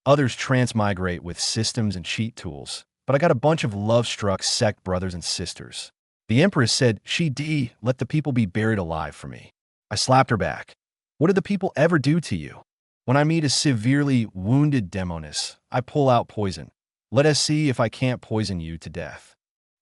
Others transmigrate with systems and cheat tools. But I got a bunch of love-struck sect brothers and sisters. The Empress said, let the people be buried alive for me. I slapped her back. What did the people ever do to you? When I meet a severely wounded demoness, I pull out poison. Let us see if I can't poison you to death.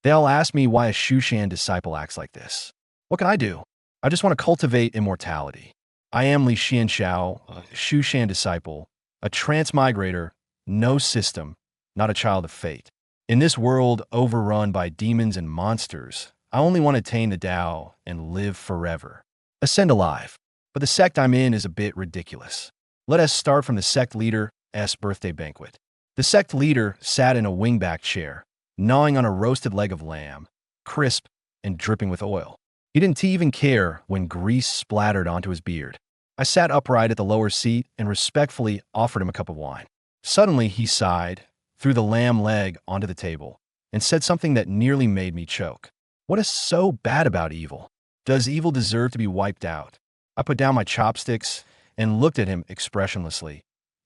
They all ask me why a Shushan disciple acts like this. What can I do? I just want to cultivate immortality. I am Li Xianxiao, a Shushan disciple, a transmigrator, no system, not a child of fate. In this world overrun by demons and monsters, I only want to attain the Tao and live forever. Ascend alive. But the sect I'm in is a bit ridiculous. Let us start from the sect leader's birthday banquet. The sect leader sat in a wingback chair, gnawing on a roasted leg of lamb, crisp and dripping with oil. He didn't even care when grease splattered onto his beard. I sat upright at the lower seat and respectfully offered him a cup of wine. Suddenly he sighed, threw the lamb leg onto the table, and said something that nearly made me choke. What is so bad about evil? Does evil deserve to be wiped out? I put down my chopsticks and looked at him expressionlessly.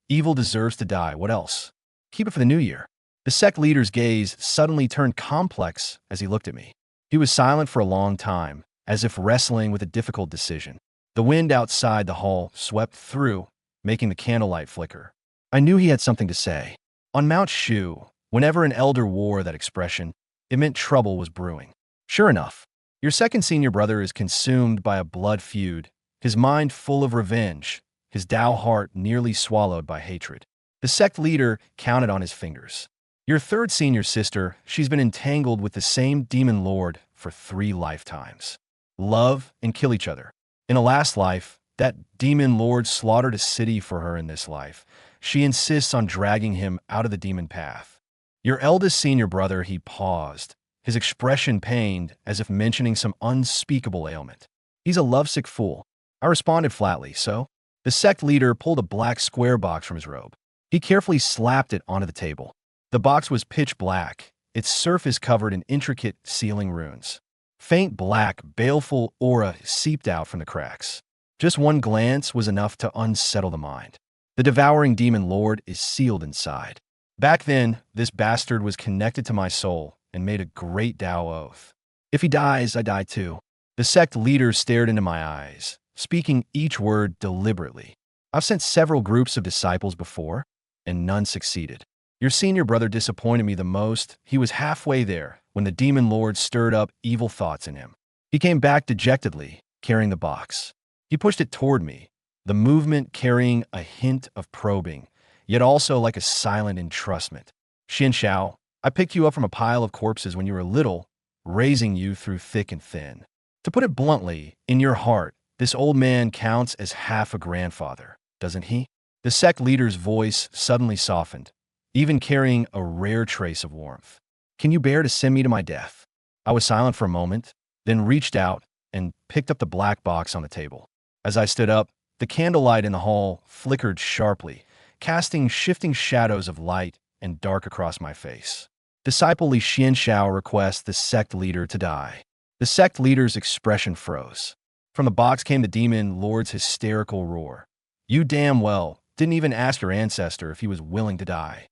Evil deserves to die. What else? Keep it for the new year. The sect leader's gaze suddenly turned complex as he looked at me. He was silent for a long time, as if wrestling with a difficult decision. The wind outside the hall swept through, making the candlelight flicker. I knew he had something to say. On Mount Shu, whenever an elder wore that expression, it meant trouble was brewing. Sure enough, your second senior brother is consumed by a blood feud, his mind full of revenge, his Tao heart nearly swallowed by hatred. The sect leader counted on his fingers. Your third senior sister, she's been entangled with the same demon lord for 3 lifetimes. Love and kill each other. In a last life, that demon lord slaughtered a city for her in this life. She insists on dragging him out of the demon path. Your eldest senior brother, he paused, his expression pained as if mentioning some unspeakable ailment. He's a lovesick fool. I responded flatly, so? The sect leader pulled a black square box from his robe. He carefully slapped it onto the table. The box was pitch black, its surface covered in intricate sealing runes. Faint black, baleful aura seeped out from the cracks. Just one glance was enough to unsettle the mind. The devouring demon lord is sealed inside. Back then, this bastard was connected to my soul and made a great Tao oath. If he dies, I die too. The sect leader stared into my eyes, speaking each word deliberately. I've sent several groups of disciples before, and none succeeded. Your senior brother disappointed me the most. He was halfway there when the demon lord stirred up evil thoughts in him. He came back dejectedly, carrying the box. He pushed it toward me, the movement carrying a hint of probing, yet also like a silent entrustment. Xianxiao, I picked you up from a pile of corpses when you were little, raising you through thick and thin. To put it bluntly, in your heart, this old man counts as half a grandfather, doesn't he? The sect leader's voice suddenly softened, even carrying a rare trace of warmth. Can you bear to send me to my death? I was silent for a moment, then reached out and picked up the black box on the table. As I stood up, the candlelight in the hall flickered sharply, casting shifting shadows of light and dark across my face. Disciple Li Xianxiao requests the sect leader to die. The sect leader's expression froze. From the box came the demon lord's hysterical roar. You damn well didn't even ask your ancestor if he was willing to die.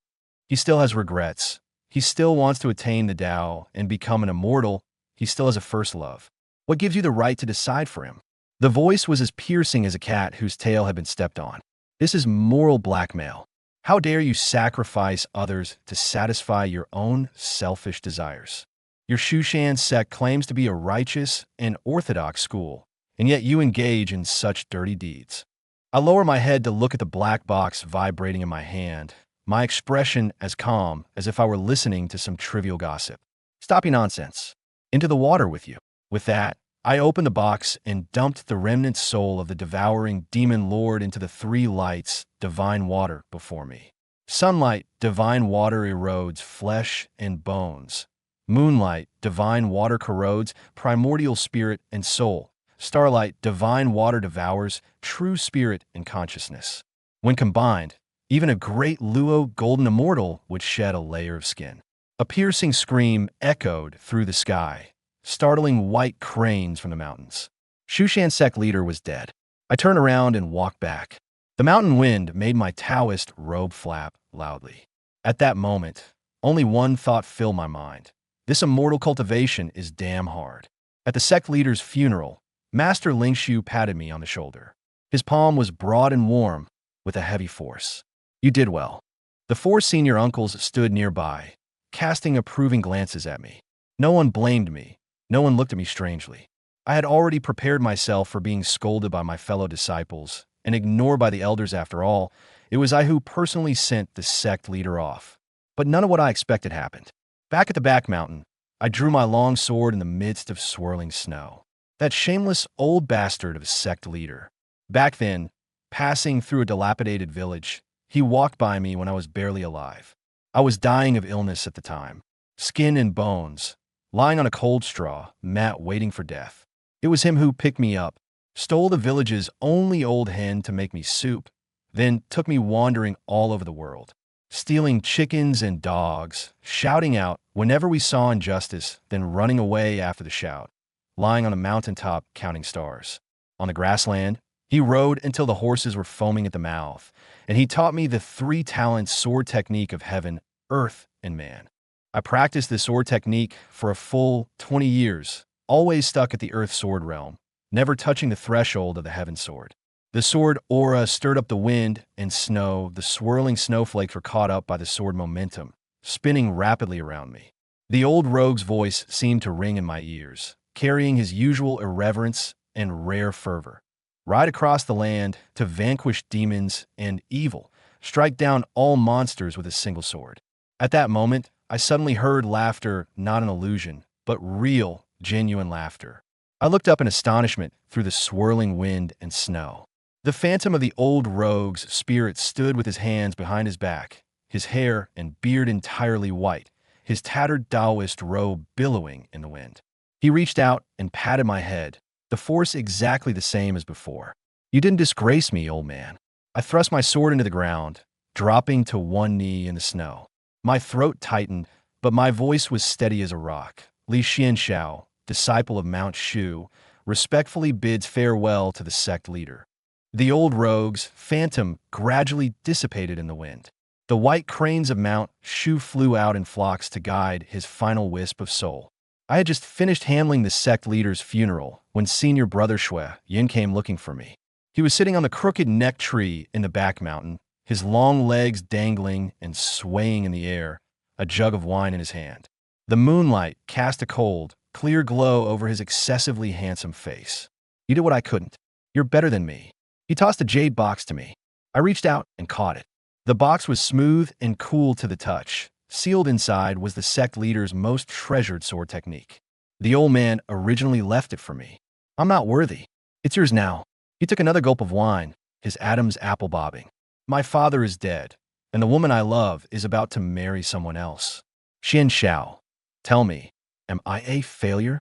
He still has regrets. He still wants to attain the Tao and become an immortal. He still has a first love. What gives you the right to decide for him? The voice was as piercing as a cat whose tail had been stepped on. This is moral blackmail. How dare you sacrifice others to satisfy your own selfish desires? Your Shushan sect claims to be a righteous and orthodox school, and yet you engage in such dirty deeds. I lower my head to look at the black box vibrating in my hand, my expression as calm as if I were listening to some trivial gossip. Stop your nonsense. Into the water with you. With that, I opened the box and dumped the remnant soul of the devouring demon lord into the 3 lights, divine water, before me. Sunlight, divine water erodes flesh and bones. Moonlight, divine water corrodes primordial spirit and soul. Starlight, divine water devours true spirit and consciousness. When combined, even a great Luo golden immortal would shed a layer of skin. A piercing scream echoed through the sky, startling white cranes from the mountains. Shushan sect leader was dead. I turned around and walked back. The mountain wind made my Taoist robe flap loudly. At that moment, only one thought filled my mind. This immortal cultivation is damn hard. At the sect leader's funeral, Master Lingshu patted me on the shoulder. His palm was broad and warm, with a heavy force. You did well. The four senior uncles stood nearby, casting approving glances at me. No one blamed me. No one looked at me strangely. I had already prepared myself for being scolded by my fellow disciples and ignored by the elders. After all, it was I who personally sent the sect leader off. But none of what I expected happened. Back at the back mountain, I drew my long sword in the midst of swirling snow. That shameless old bastard of a sect leader. Back then, passing through a dilapidated village, he walked by me when I was barely alive. I was dying of illness at the time, skin and bones, lying on a cold straw mat waiting for death. It was him who picked me up, stole the village's only old hen to make me soup, then took me wandering all over the world, stealing chickens and dogs, shouting out whenever we saw injustice, then running away after the shout, lying on a mountaintop counting stars. On the grassland, he rode until the horses were foaming at the mouth, and he taught me the three-talent sword technique of heaven, earth, and man. I practiced this sword technique for a full 20 years, always stuck at the earth sword realm, never touching the threshold of the heaven sword. The sword aura stirred up the wind and snow. The swirling snowflakes were caught up by the sword momentum, spinning rapidly around me. The old rogue's voice seemed to ring in my ears, carrying his usual irreverence and rare fervor. Ride across the land to vanquish demons and evil, strike down all monsters with a single sword. At that moment, I suddenly heard laughter, not an illusion, but real, genuine laughter. I looked up in astonishment through the swirling wind and snow. The phantom of the old rogue's spirit stood with his hands behind his back, his hair and beard entirely white, his tattered Taoist robe billowing in the wind. He reached out and patted my head, the force exactly the same as before. You didn't disgrace me, old man. I thrust my sword into the ground, dropping to one knee in the snow. My throat tightened, but my voice was steady as a rock. Li Xianxiao, disciple of Mount Shu, respectfully bids farewell to the sect leader. The old rogue's phantom gradually dissipated in the wind. The white cranes of Mount Shu flew out in flocks to guide his final wisp of soul. I had just finished handling the sect leader's funeral when senior brother Shui Yin came looking for me. He was sitting on the crooked neck tree in the back mountain, his long legs dangling and swaying in the air, a jug of wine in his hand. The moonlight cast a cold, clear glow over his excessively handsome face. You did what I couldn't. You're better than me. He tossed a jade box to me. I reached out and caught it. The box was smooth and cool to the touch. Sealed inside was the sect leader's most treasured sword technique. The old man originally left it for me. I'm not worthy. It's yours now. He took another gulp of wine, his Adam's apple bobbing. My father is dead, and the woman I love is about to marry someone else. Xianxiao, tell me, am I a failure?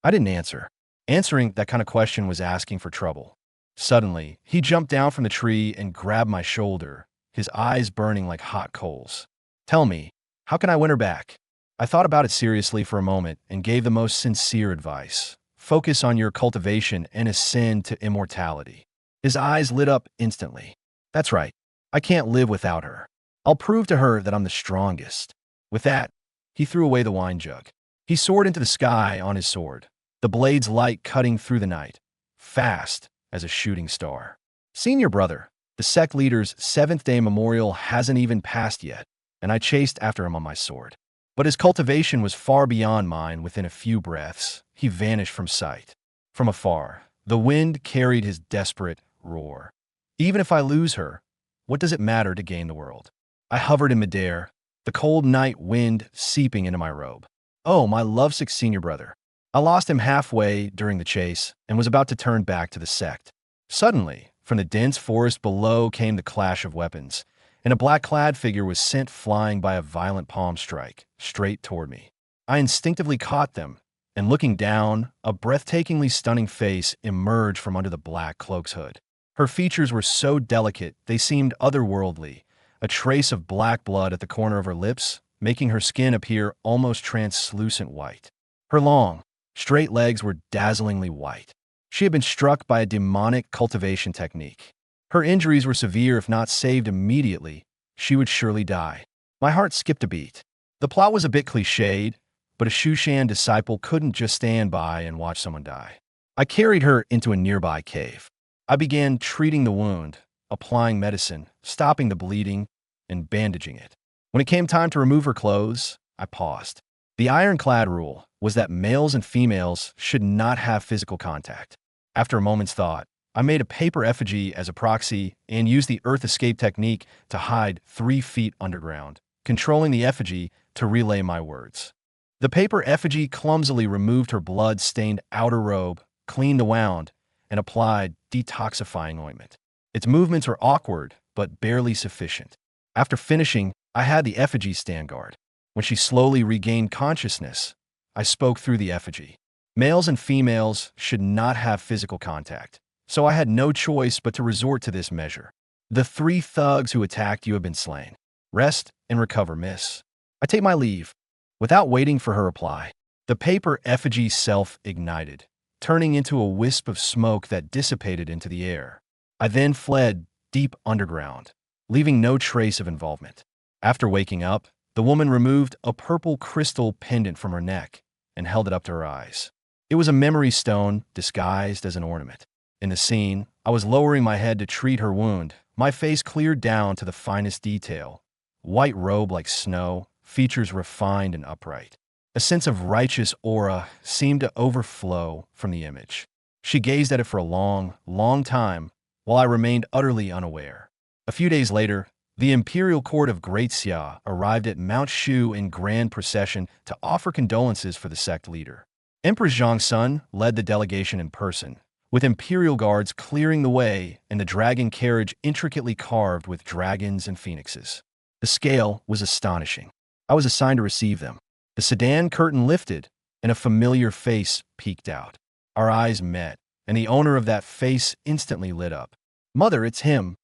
I didn't answer. Answering that kind of question was asking for trouble. Suddenly, he jumped down from the tree and grabbed my shoulder, his eyes burning like hot coals. Tell me, how can I win her back? I thought about it seriously for a moment and gave the most sincere advice. Focus on your cultivation and ascend to immortality. His eyes lit up instantly. That's right. I can't live without her. I'll prove to her that I'm the strongest. With that, he threw away the wine jug. He soared into the sky on his sword, the blade's light cutting through the night, fast as a shooting star. Senior brother, the sect leader's seventh-day memorial hasn't even passed yet, and I chased after him on my sword. But his cultivation was far beyond mine. Within a few breaths, he vanished from sight. From afar, the wind carried his desperate roar. Even if I lose her, what does it matter to gain the world? I hovered in midair, the cold night wind seeping into my robe. Oh, my lovesick senior brother. I lost him halfway during the chase and was about to turn back to the sect. Suddenly, from the dense forest below came the clash of weapons, and a black-clad figure was sent flying by a violent palm strike, straight toward me. I instinctively caught them, and looking down, a breathtakingly stunning face emerged from under the black cloak's hood. Her features were so delicate they seemed otherworldly, a trace of black blood at the corner of her lips, making her skin appear almost translucent white. Her long, straight legs were dazzlingly white. She had been struck by a demonic cultivation technique. Her injuries were severe. If not saved immediately, she would surely die. My heart skipped a beat. The plot was a bit cliched, but a Shushan disciple couldn't just stand by and watch someone die. I carried her into a nearby cave. I began treating the wound, applying medicine, stopping the bleeding, and bandaging it. When it came time to remove her clothes, I paused. The ironclad rule was that males and females should not have physical contact. After a moment's thought, I made a paper effigy as a proxy and used the earth escape technique to hide 3 feet underground, controlling the effigy to relay my words. The paper effigy clumsily removed her blood-stained outer robe, cleaned the wound, and applied detoxifying ointment. Its movements were awkward, but barely sufficient. After finishing, I had the effigy stand guard. When she slowly regained consciousness, I spoke through the effigy. Males and females should not have physical contact, so I had no choice but to resort to this measure. The 3 thugs who attacked you have been slain. Rest and recover, miss. I take my leave. Without waiting for her reply, the paper effigy self-ignited, turning into a wisp of smoke that dissipated into the air. I then fled deep underground, leaving no trace of involvement. After waking up, the woman removed a purple crystal pendant from her neck and held it up to her eyes. It was a memory stone disguised as an ornament. In the scene, I was lowering my head to treat her wound, my face cleared down to the finest detail. White robe like snow, features refined and upright. A sense of righteous aura seemed to overflow from the image. She gazed at it for a long, long time, while I remained utterly unaware. A few days later, the imperial court of Great Xia arrived at Mount Shu in grand procession to offer condolences for the sect leader. Empress Zhongsun led the delegation in person, with imperial guards clearing the way and the dragon carriage intricately carved with dragons and phoenixes. The scale was astonishing. I was assigned to receive them. The sedan curtain lifted, and a familiar face peeked out. Our eyes met, and the owner of that face instantly lit up. "Mother, it's him."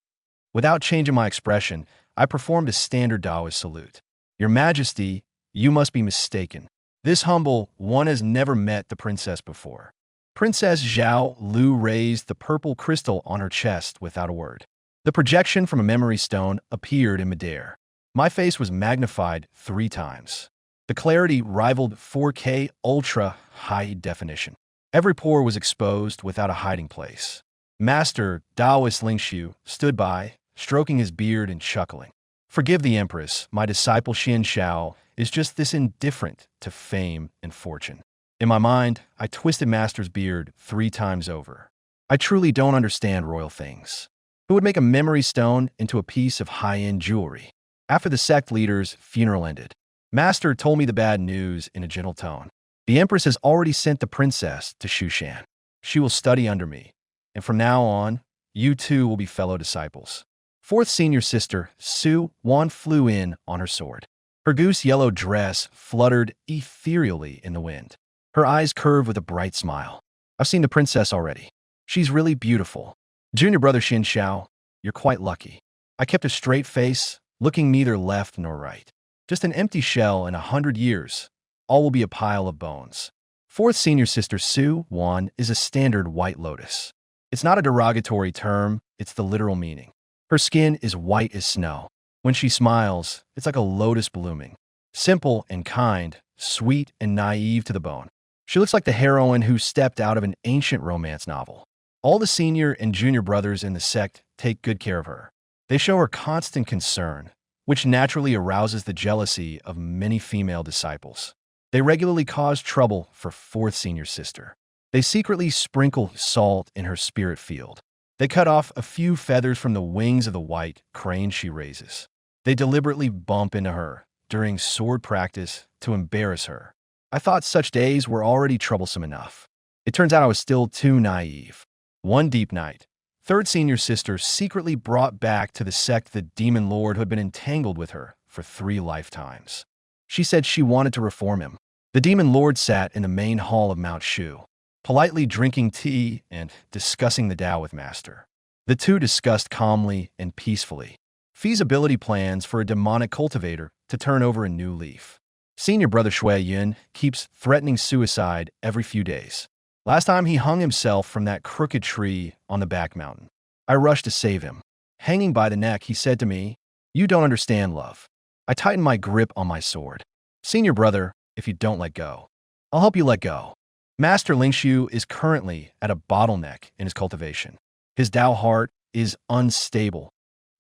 Without changing my expression, I performed a standard Taoist salute. "Your Majesty, you must be mistaken. This humble one has never met the princess before." Princess Zhao Lu raised the purple crystal on her chest without a word. The projection from a memory stone appeared in midair. My face was magnified 3 times. The clarity rivaled 4K ultra high definition. Every pore was exposed without a hiding place. Master Taoist Lingshu stood by, stroking his beard and chuckling. "Forgive the Empress, my disciple Xian Shao is just this indifferent to fame and fortune." In my mind, I twisted Master's beard 3 times over. I truly don't understand royal things. Who would make a memory stone into a piece of high-end jewelry? After the sect leader's funeral ended, Master told me the bad news in a gentle tone. "The Empress has already sent the princess to Shushan. She will study under me, and from now on, you two will be fellow disciples." 4th senior sister, Su Wan, flew in on her sword. Her goose-yellow dress fluttered ethereally in the wind. Her eyes curved with a bright smile. "I've seen the princess already. She's really beautiful. Junior brother Xin Xiao, you're quite lucky." I kept a straight face, looking neither left nor right. Just an empty shell in 100 years. All will be a pile of bones. 4th senior sister Su Wan is a standard white lotus. It's not a derogatory term, it's the literal meaning. Her skin is white as snow. When she smiles, it's like a lotus blooming. Simple and kind, sweet and naive to the bone. She looks like the heroine who stepped out of an ancient romance novel. All the senior and junior brothers in the sect take good care of her. They show her constant concern, which naturally arouses the jealousy of many female disciples. They regularly cause trouble for 4th senior sister. They secretly sprinkle salt in her spirit field. They cut off a few feathers from the wings of the white crane she raises. They deliberately bump into her during sword practice to embarrass her. I thought such days were already troublesome enough. It turns out I was still too naive. One deep night, 3rd senior sister secretly brought back to the sect the demon lord who had been entangled with her for 3 lifetimes. She said she wanted to reform him. The demon lord sat in the main hall of Mount Shu, politely drinking tea and discussing the Tao with Master. The two discussed calmly and peacefully feasibility plans for a demonic cultivator to turn over a new leaf. Senior brother Shui Yun keeps threatening suicide every few days. Last time he hung himself from that crooked tree on the back mountain. I rushed to save him. Hanging by the neck, he said to me, "You don't understand love." I tightened my grip on my sword. "Senior brother, if you don't let go, I'll help you let go." Master Lingshu is currently at a bottleneck in his cultivation. His Dao heart is unstable,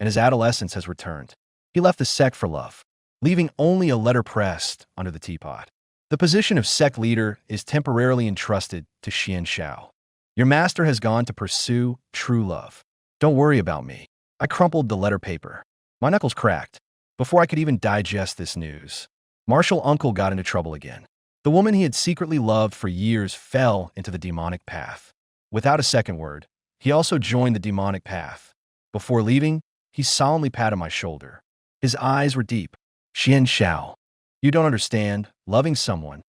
and his adolescence has returned. He left the sect for love, leaving only a letter pressed under the teapot. The position of sect leader is temporarily entrusted to Xian Xiao. Your master has gone to pursue true love. Don't worry about me. I crumpled the letter paper. My knuckles cracked. Before I could even digest this news, Marshal Uncle got into trouble again. The woman he had secretly loved for years fell into the demonic path. Without a second word, he also joined the demonic path. Before leaving, he solemnly patted my shoulder. His eyes were deep. "Xian Xiao, you don't understand. Loving someone,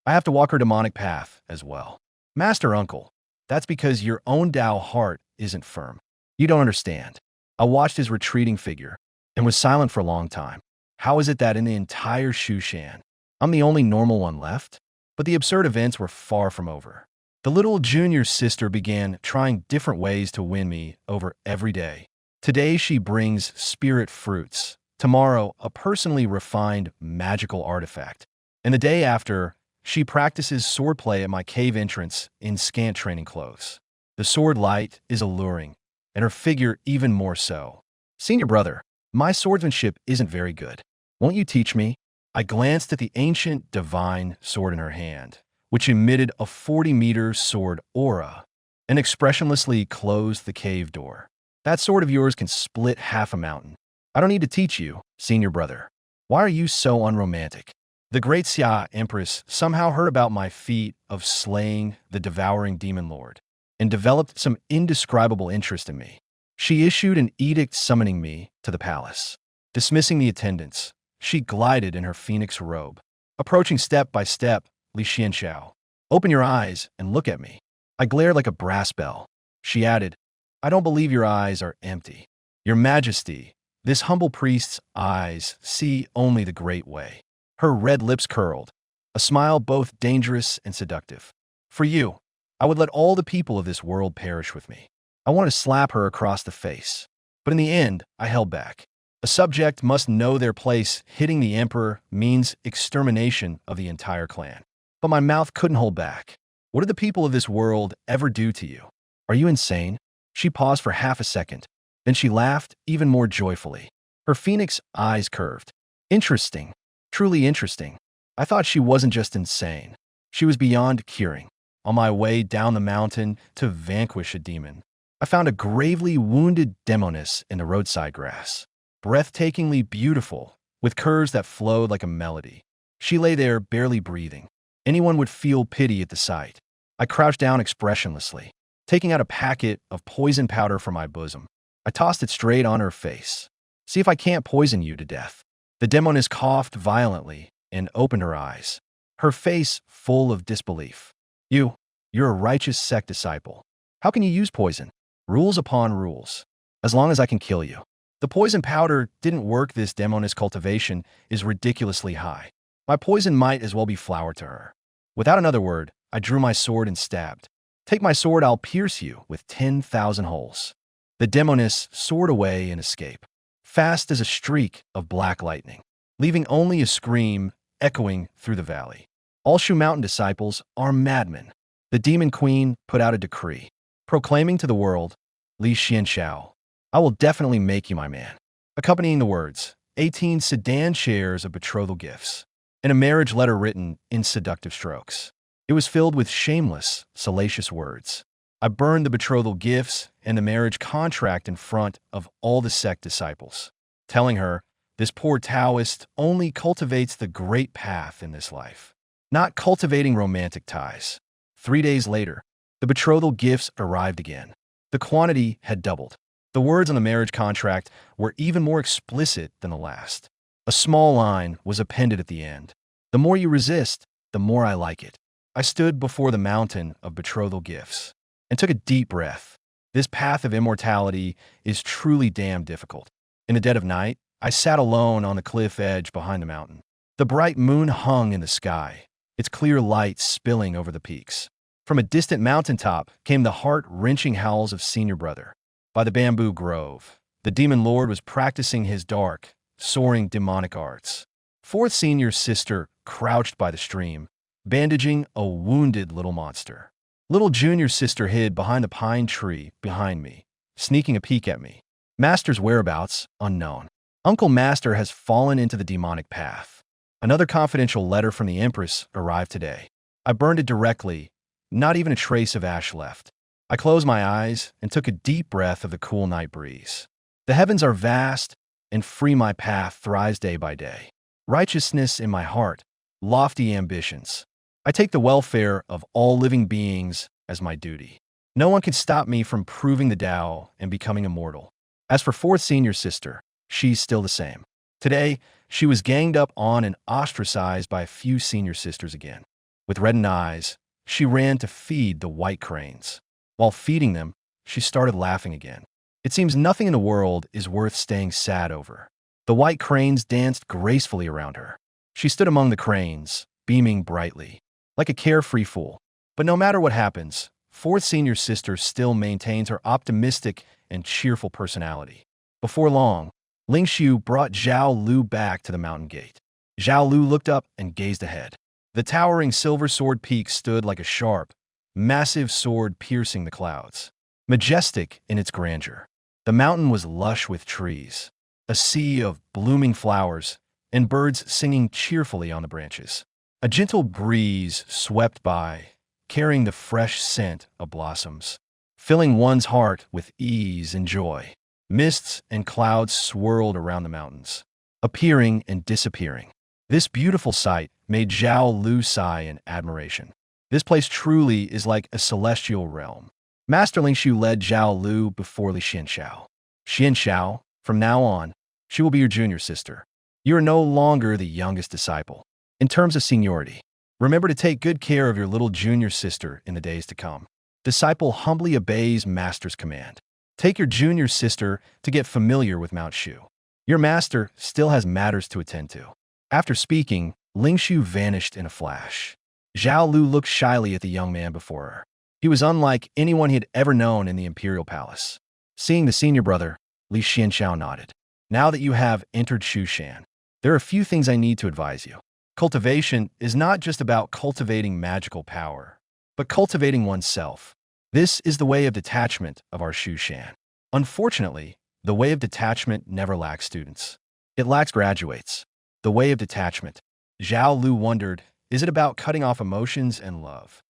I have to walk her demonic path as well." "Master Uncle, that's because your own Dao heart isn't firm. You don't understand." I watched his retreating figure and was silent for a long time. How is it that in the entire Shushan, I'm the only normal one left? But the absurd events were far from over. The little junior sister began trying different ways to win me over every day. Today she brings spirit fruits. Tomorrow, a personally refined magical artifact. And the day after, she practices swordplay at my cave entrance in scant training clothes. The sword light is alluring, and her figure even more so. "Senior brother, my swordsmanship isn't very good. Won't you teach me?" I glanced at the ancient divine sword in her hand, which emitted a 40-meter sword aura, and expressionlessly closed the cave door. "That sword of yours can split half a mountain. I don't need to teach you, senior brother. Why are you so unromantic?" The great Xia Empress somehow heard about my feat of slaying the devouring demon lord and developed some indescribable interest in me. She issued an edict summoning me to the palace. Dismissing the attendants, she glided in her phoenix robe. Approaching step by step, Li Xianxiao, "Open your eyes and look at me." I glared like a brass bell. She added, "I don't believe your eyes are empty. Your Majesty, this humble priest's eyes see only the great way." Her red lips curled, a smile both dangerous and seductive. "For you, I would let all the people of this world perish with me." I wanted to slap her across the face, but in the end, I held back. A subject must know their place. Hitting the emperor means extermination of the entire clan. But my mouth couldn't hold back. "What did the people of this world ever do to you? Are you insane?" She paused for half a second. Then she laughed even more joyfully. Her phoenix eyes curved. "Interesting. Truly interesting. I thought she wasn't just insane. She was beyond curing." On my way down the mountain to vanquish a demon, I found a gravely wounded demoness in the roadside grass. Breathtakingly beautiful, with curves that flowed like a melody. She lay there barely breathing. Anyone would feel pity at the sight. I crouched down expressionlessly, taking out a packet of poison powder from my bosom. I tossed it straight on her face. "See if I can't poison you to death." The demoness coughed violently and opened her eyes, her face full of disbelief. You're a righteous sect disciple. How can you use poison?" "Rules upon rules. As long as I can kill you." The poison powder didn't work. This demoness cultivation is ridiculously high. My poison might as well be flour to her. Without another word, I drew my sword and stabbed. "Take my sword, I'll pierce you with 10,000 holes." The demoness soared away and escaped, fast as a streak of black lightning, leaving only a scream echoing through the valley. All Shu Mountain disciples are madmen. The demon queen put out a decree, proclaiming to the world, "Li Xianxiao, I will definitely make you my man." Accompanying the words, 18 sedan chairs of betrothal gifts, and a marriage letter written in seductive strokes. It was filled with shameless, salacious words. I burned the betrothal gifts and the marriage contract in front of all the sect disciples, telling her, "This poor Taoist only cultivates the great path in this life, not cultivating romantic ties." 3 days later, the betrothal gifts arrived again. The quantity had doubled. The words on the marriage contract were even more explicit than the last. A small line was appended at the end. "The more you resist, the more I like it." I stood before the mountain of betrothal gifts and took a deep breath. This path of immortality is truly damn difficult. In the dead of night, I sat alone on the cliff edge behind the mountain. The bright moon hung in the sky, its clear light spilling over the peaks. From a distant mountaintop came the heart-wrenching howls of Senior Brother. By the bamboo grove, the demon lord was practicing his dark, soaring demonic arts. Fourth senior sister crouched by the stream, bandaging a wounded little monster. Little junior sister hid behind the pine tree behind me, sneaking a peek at me. Master's whereabouts unknown. Uncle Master has fallen into the demonic path. Another confidential letter from the Empress arrived today. I burned it directly, not even a trace of ash left. I closed my eyes and took a deep breath of the cool night breeze. The heavens are vast, and free my path thrives day by day. Righteousness in my heart, lofty ambitions. I take the welfare of all living beings as my duty. No one can stop me from proving the Tao and becoming immortal. As for fourth senior sister, she's still the same. Today, she was ganged up on and ostracized by a few senior sisters again. With reddened eyes, she ran to feed the white cranes. While feeding them, she started laughing again. It seems nothing in the world is worth staying sad over. The white cranes danced gracefully around her. She stood among the cranes, beaming brightly, like a carefree fool. But no matter what happens, fourth senior sister still maintains her optimistic and cheerful personality. Before long, Ling Xiu brought Zhao Lu back to the mountain gate. Zhao Lu looked up and gazed ahead. The towering silver sword peak stood like a sharp, massive sword piercing the clouds, majestic in its grandeur. The mountain was lush with trees, a sea of blooming flowers, and birds singing cheerfully on the branches. A gentle breeze swept by, carrying the fresh scent of blossoms, filling one's heart with ease and joy. Mists and clouds swirled around the mountains, appearing and disappearing. This beautiful sight made Zhao Lu sigh in admiration. This place truly is like a celestial realm. Master Ling Xiu led Zhao Lu before Li Xianxiao. Xianxiao, from now on, she will be your junior sister. You are no longer the youngest disciple. In terms of seniority, remember to take good care of your little junior sister in the days to come. Disciple humbly obeys master's command. Take your junior sister to get familiar with Mount Shu. Your master still has matters to attend to. After speaking, Ling Xiu vanished in a flash. Zhao Lu looked shyly at the young man before her. He was unlike anyone he had ever known in the imperial palace. Seeing the senior brother, Li Xianxiao nodded. Now that you have entered Shushan, there are a few things I need to advise you. Cultivation is not just about cultivating magical power, but cultivating oneself. This is the way of detachment of our Shushan. Unfortunately, the way of detachment never lacks students. It lacks graduates. The way of detachment. Zhao Lu wondered, is it about cutting off emotions and love?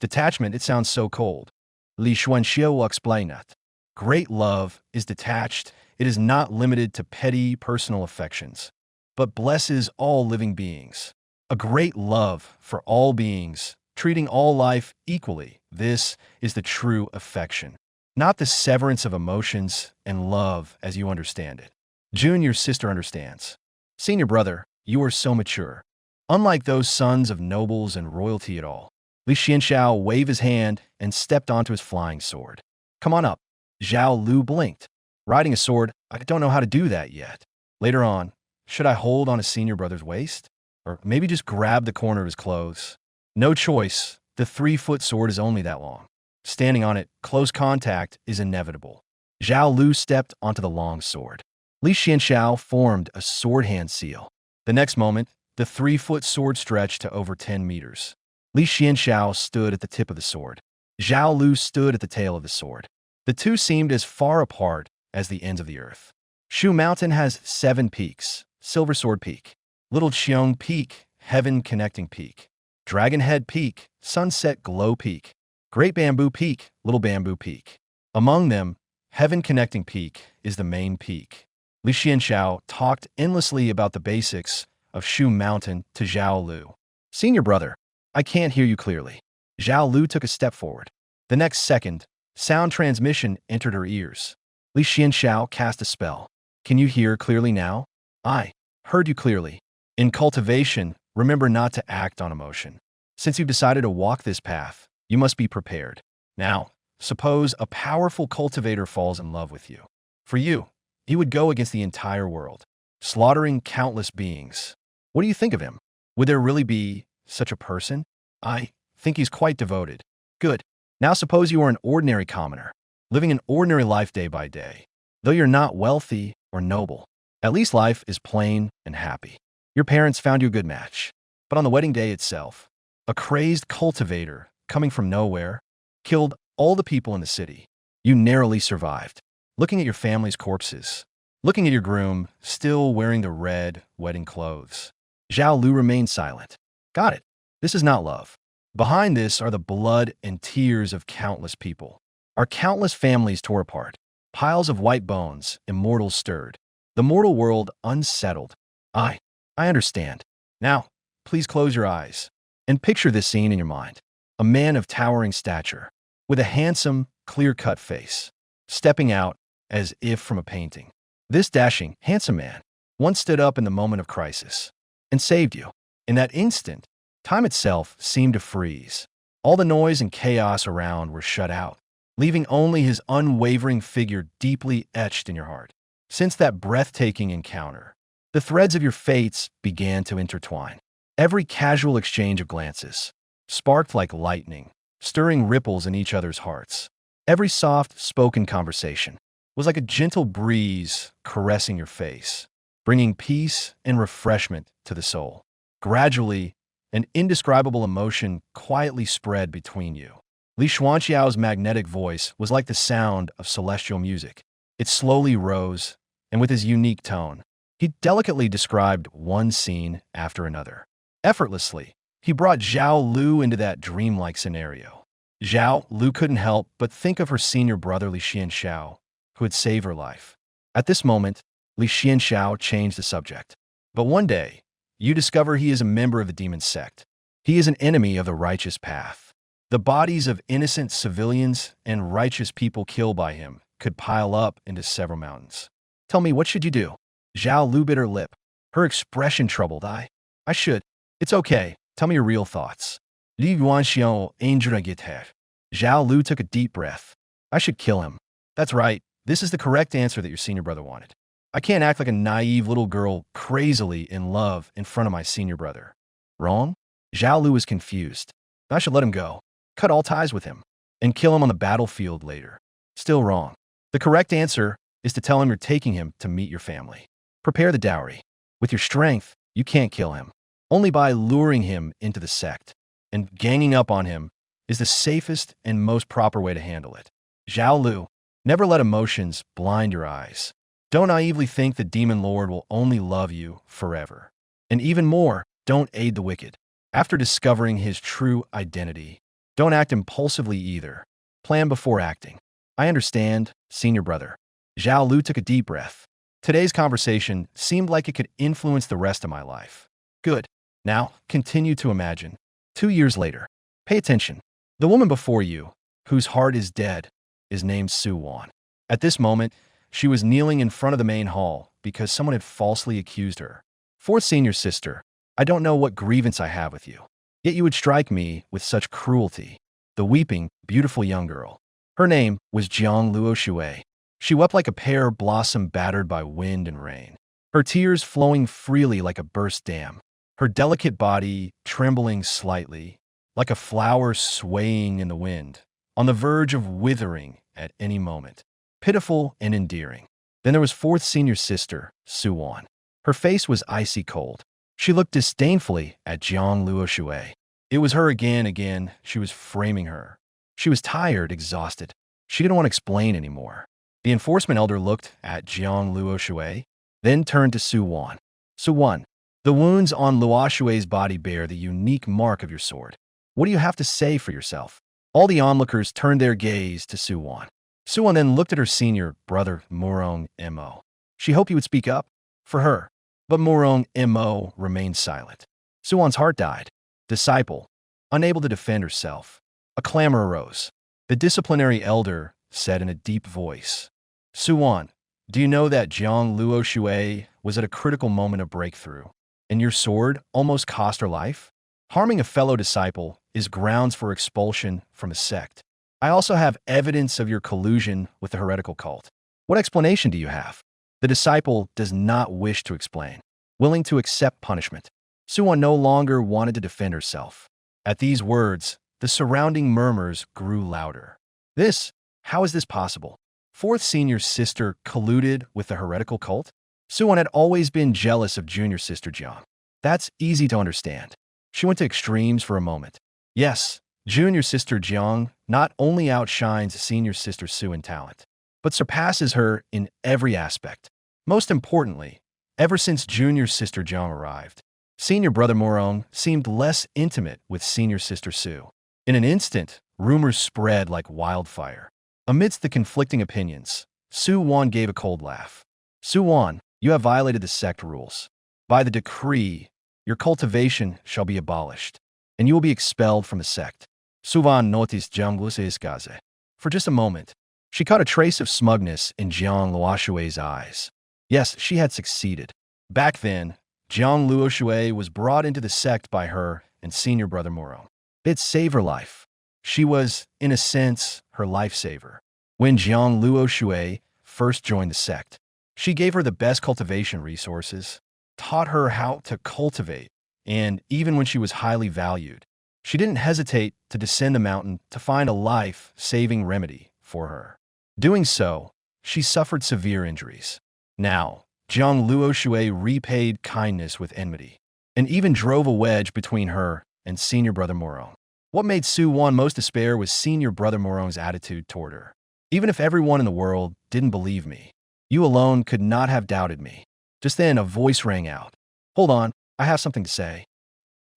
Detachment, it sounds so cold. Li Xuanxiu will explain that. Great love is detached. It is not limited to petty personal affections, but blesses all living beings. A great love for all beings, treating all life equally. This is the true affection, not the severance of emotions and love as you understand it. Junior sister understands. Senior brother, you are so mature. Unlike those sons of nobles and royalty at all. Li Xianxiao waved his hand and stepped onto his flying sword. Come on up. Zhao Lu blinked. Riding a sword, I don't know how to do that yet. Later on, should I hold on a senior brother's waist? Or maybe just grab the corner of his clothes? No choice. The 3-foot sword is only that long. Standing on it, close contact is inevitable. Zhao Lu stepped onto the long sword. Li Xianxiao formed a sword hand seal. The next moment, the 3-foot sword stretched to over 10 meters. Li Xianxiao stood at the tip of the sword. Zhao Lu stood at the tail of the sword. The two seemed as far apart as the ends of the earth. Shu Mountain has 7 peaks. Silver Sword Peak, Little Cheong Peak, Heaven Connecting Peak, Dragon Head Peak, Sunset Glow Peak, Great Bamboo Peak, Little Bamboo Peak. Among them, Heaven Connecting Peak is the main peak. Li Xianxiao talked endlessly about the basics of Shu Mountain to Zhao Lu. Senior brother, I can't hear you clearly. Zhao Lu took a step forward. The next second, sound transmission entered her ears. Li Xianxiao cast a spell. Can you hear clearly now? I heard you clearly. In cultivation, remember not to act on emotion. Since you've decided to walk this path, you must be prepared. Now, suppose a powerful cultivator falls in love with you. For you, he would go against the entire world, slaughtering countless beings. What do you think of him? Would there really be such a person? I think he's quite devoted. Good. Now suppose you are an ordinary commoner. living an ordinary life day by day. Though you're not wealthy or noble, at least life is plain and happy. Your parents found you a good match. But on the wedding day itself, a crazed cultivator coming from nowhere killed all the people in the city. You narrowly survived. Looking at your family's corpses, looking at your groom still wearing the red wedding clothes, Zhao Lu remained silent. Got it. This is not love. Behind this are the blood and tears of countless people. Our countless families tore apart. Piles of white bones, immortals stirred. The mortal world unsettled. I understand. Now, please close your eyes and picture this scene in your mind. A man of towering stature, with a handsome, clear-cut face, stepping out as if from a painting. This dashing, handsome man once stood up in the moment of crisis and saved you. In that instant, time itself seemed to freeze. All the noise and chaos around were shut out, leaving only his unwavering figure deeply etched in your heart. Since that breathtaking encounter, the threads of your fates began to intertwine. Every casual exchange of glances sparked like lightning, stirring ripples in each other's hearts. Every soft, spoken conversation was like a gentle breeze caressing your face, bringing peace and refreshment to the soul. Gradually, an indescribable emotion quietly spread between you. Li Xuanqiao's magnetic voice was like the sound of celestial music. It slowly rose, and with his unique tone, he delicately described one scene after another. Effortlessly, he brought Zhao Lu into that dreamlike scenario. Zhao Lu couldn't help but think of her senior brother Li Xianxiao, who had saved her life. At this moment, Li Xianxiao changed the subject. But one day, you discover he is a member of the demon sect. He is an enemy of the righteous path. The bodies of innocent civilians and righteous people killed by him could pile up into several mountains. Tell me, what should you do? Zhao Lu bit her lip. Her expression troubled. I should. It's okay. Tell me your real thoughts. Li Yuanxiao Angela Giter. Zhao Lu took a deep breath. I should kill him. That's right. This is the correct answer that your senior brother wanted. I can't act like a naive little girl crazily in love in front of my senior brother. Wrong? Zhao Lu was confused. I should let him go, cut all ties with him, and kill him on the battlefield later. Still wrong. The correct answer is to tell him you're taking him to meet your family. Prepare the dowry. With your strength, you can't kill him. Only by luring him into the sect and ganging up on him is the safest and most proper way to handle it. Zhao Lu, never let emotions blind your eyes. Don't naively think the demon lord will only love you forever. And even more, don't aid the wicked. After discovering his true identity, don't act impulsively either. Plan before acting. I understand, senior brother. Zhao Lu took a deep breath. Today's conversation seemed like it could influence the rest of my life. Good. Now, continue to imagine. 2 years later. Pay attention. The woman before you, whose heart is dead, is named Su Wan. At this moment, she was kneeling in front of the main hall because someone had falsely accused her. Fourth senior sister, I don't know what grievance I have with you, yet you would strike me with such cruelty. The weeping, beautiful young girl. Her name was Jiang Luo Shui. She wept like a pear blossom battered by wind and rain, her tears flowing freely like a burst dam, her delicate body trembling slightly, like a flower swaying in the wind, on the verge of withering at any moment. Pitiful and endearing. Then there was fourth senior sister, Su Wan. Her face was icy cold. She looked disdainfully at Jiang Luo Shui. It was her again. She was framing her. She was tired, exhausted. She didn't want to explain anymore. The enforcement elder looked at Jiang Luo Shui, then turned to Su Wan. Su Wan, the wounds on Luo Shui's body bear the unique mark of your sword. What do you have to say for yourself? All the onlookers turned their gaze to Su Wan. Su Wan then looked at her senior brother, Murong Mo. She hoped he would speak up for her, but Murong Mo remained silent. Su Wan's heart died. Disciple, unable to defend herself. A clamor arose. The disciplinary elder said in a deep voice, Su Wan, do you know that Jiang Luo Shui was at a critical moment of breakthrough, and your sword almost cost her life? Harming a fellow disciple is grounds for expulsion from a sect. I also have evidence of your collusion with the heretical cult. What explanation do you have? The disciple does not wish to explain, willing to accept punishment. Su Wan no longer wanted to defend herself. At these words, the surrounding murmurs grew louder. This How is this possible? Fourth senior sister colluded with the heretical cult? Suwon had always been jealous of junior sister Jiang. That's easy to understand. She went to extremes for a moment. Yes, junior sister Jiang not only outshines senior sister Su in talent, but surpasses her in every aspect. Most importantly, ever since junior sister Jiang arrived, senior brother Morong seemed less intimate with senior sister Su. In an instant, rumors spread like wildfire. Amidst the conflicting opinions, Suwon gave a cold laugh. Suwon, you have violated the sect rules. By the decree, your cultivation shall be abolished, and you will be expelled from the sect. Suwon noticed Jiang Luoxue's gaze. For just a moment, she caught a trace of smugness in Jiang Luoxue's eyes. Yes, she had succeeded. Back then, Jiang Luoxue was brought into the sect by her and senior brother Morong. It saved her life. She was, in a sense, her lifesaver. When Jiang Luoxue first joined the sect, she gave her the best cultivation resources, taught her how to cultivate, and even when she was highly valued, she didn't hesitate to descend the mountain to find a life-saving remedy for her. Doing so, she suffered severe injuries. Now, Jiang Luoxue repaid kindness with enmity, and even drove a wedge between her and senior brother Morong. What made Suwon most despair was senior brother Morong's attitude toward her. Even if everyone in the world didn't believe me, you alone could not have doubted me. Just then, a voice rang out. Hold on, I have something to say.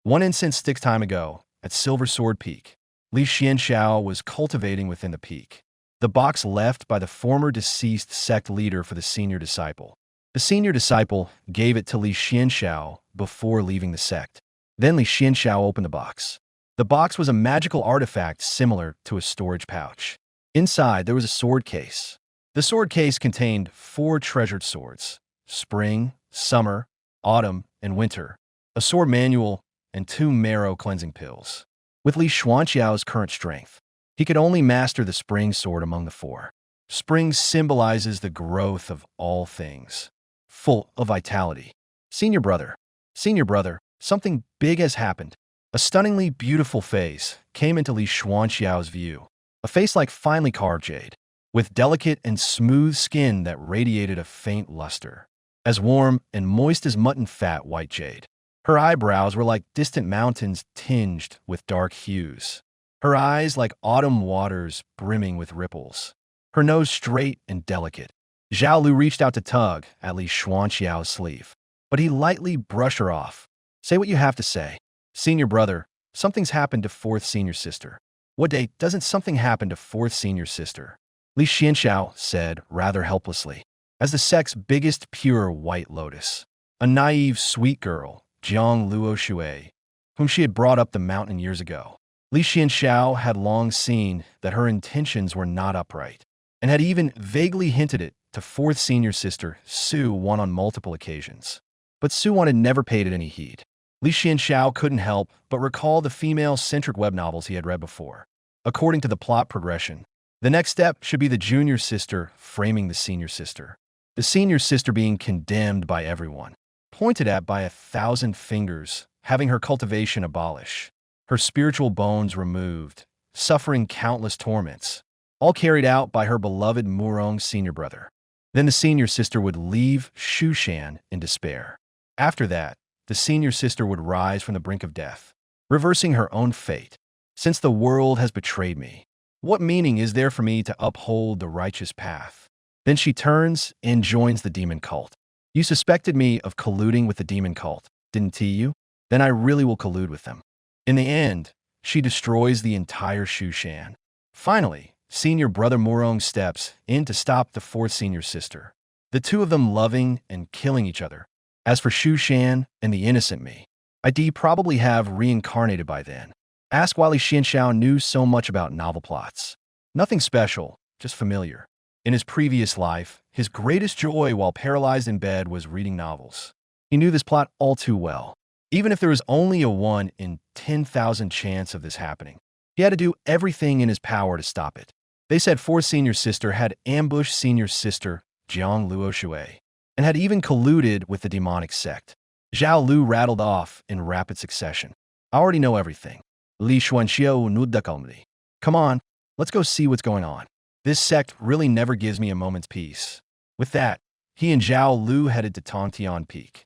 One instant six time ago, at Silver Sword Peak, Li Xianxiao was cultivating within the peak. The box left by the former deceased sect leader for the senior disciple. The senior disciple gave it to Li Xianxiao before leaving the sect. Then Li Xianxiao opened the box. The box was a magical artifact similar to a storage pouch. Inside, there was a sword case. The sword case contained 4 treasured swords: spring, summer, autumn, and winter, a sword manual, and 2 marrow cleansing pills. With Li Xuanqiao's current strength, he could only master the spring sword among the 4. Spring symbolizes the growth of all things, full of vitality. Senior brother, something big has happened. A stunningly beautiful face came into Li Xuanqiao's view, a face like finely carved jade, with delicate and smooth skin that radiated a faint luster, as warm and moist as mutton fat white jade. Her eyebrows were like distant mountains tinged with dark hues, her eyes like autumn waters brimming with ripples, her nose straight and delicate. Zhao Lu reached out to tug at Li Xuanqiao's sleeve, but he lightly brushed her off. Say what you have to say. Senior brother, something's happened to 4th senior sister. What day doesn't something happen to 4th senior sister? Li Xianxiao said rather helplessly. As the sect's biggest pure white lotus, a naive, sweet girl, Jiang Luoxue, whom she had brought up the mountain years ago. Li Xianxiao had long seen that her intentions were not upright, and had even vaguely hinted it to 4th senior sister Suwon on multiple occasions. But Suwon had never paid it any heed. Li Xianxiao couldn't help but recall the female-centric web novels he had read before. According to the plot progression, the next step should be the junior sister framing the senior sister. The senior sister being condemned by everyone, pointed at by 1,000 fingers, having her cultivation abolished, her spiritual bones removed, suffering countless torments, all carried out by her beloved Murong senior brother. Then the senior sister would leave Shushan in despair. After that, the senior sister would rise from the brink of death, reversing her own fate. Since the world has betrayed me, what meaning is there for me to uphold the righteous path? Then she turns and joins the demon cult. You suspected me of colluding with the demon cult, didn't you? Then I really will collude with them. In the end, she destroys the entire Shushan. Finally, senior brother Morong steps in to stop the 4th senior sister, the two of them loving and killing each other. As for Shushan and the innocent me, I'd probably have reincarnated by then. Ask why Li Xianxiao knew so much about novel plots. Nothing special, just familiar. In his previous life, his greatest joy while paralyzed in bed was reading novels. He knew this plot all too well. Even if there was only a 1 in 10,000 chance of this happening, he had to do everything in his power to stop it. They said 4th senior sister had ambushed senior sister Jiang Luoxue, and had even colluded with the demonic sect. Zhao Lu rattled off in rapid succession. I already know everything. Li Xuanxiao nudda calmly. Come on, let's go see what's going on. This sect really never gives me a moment's peace. With that, he and Zhao Lu headed to Tongtian Peak.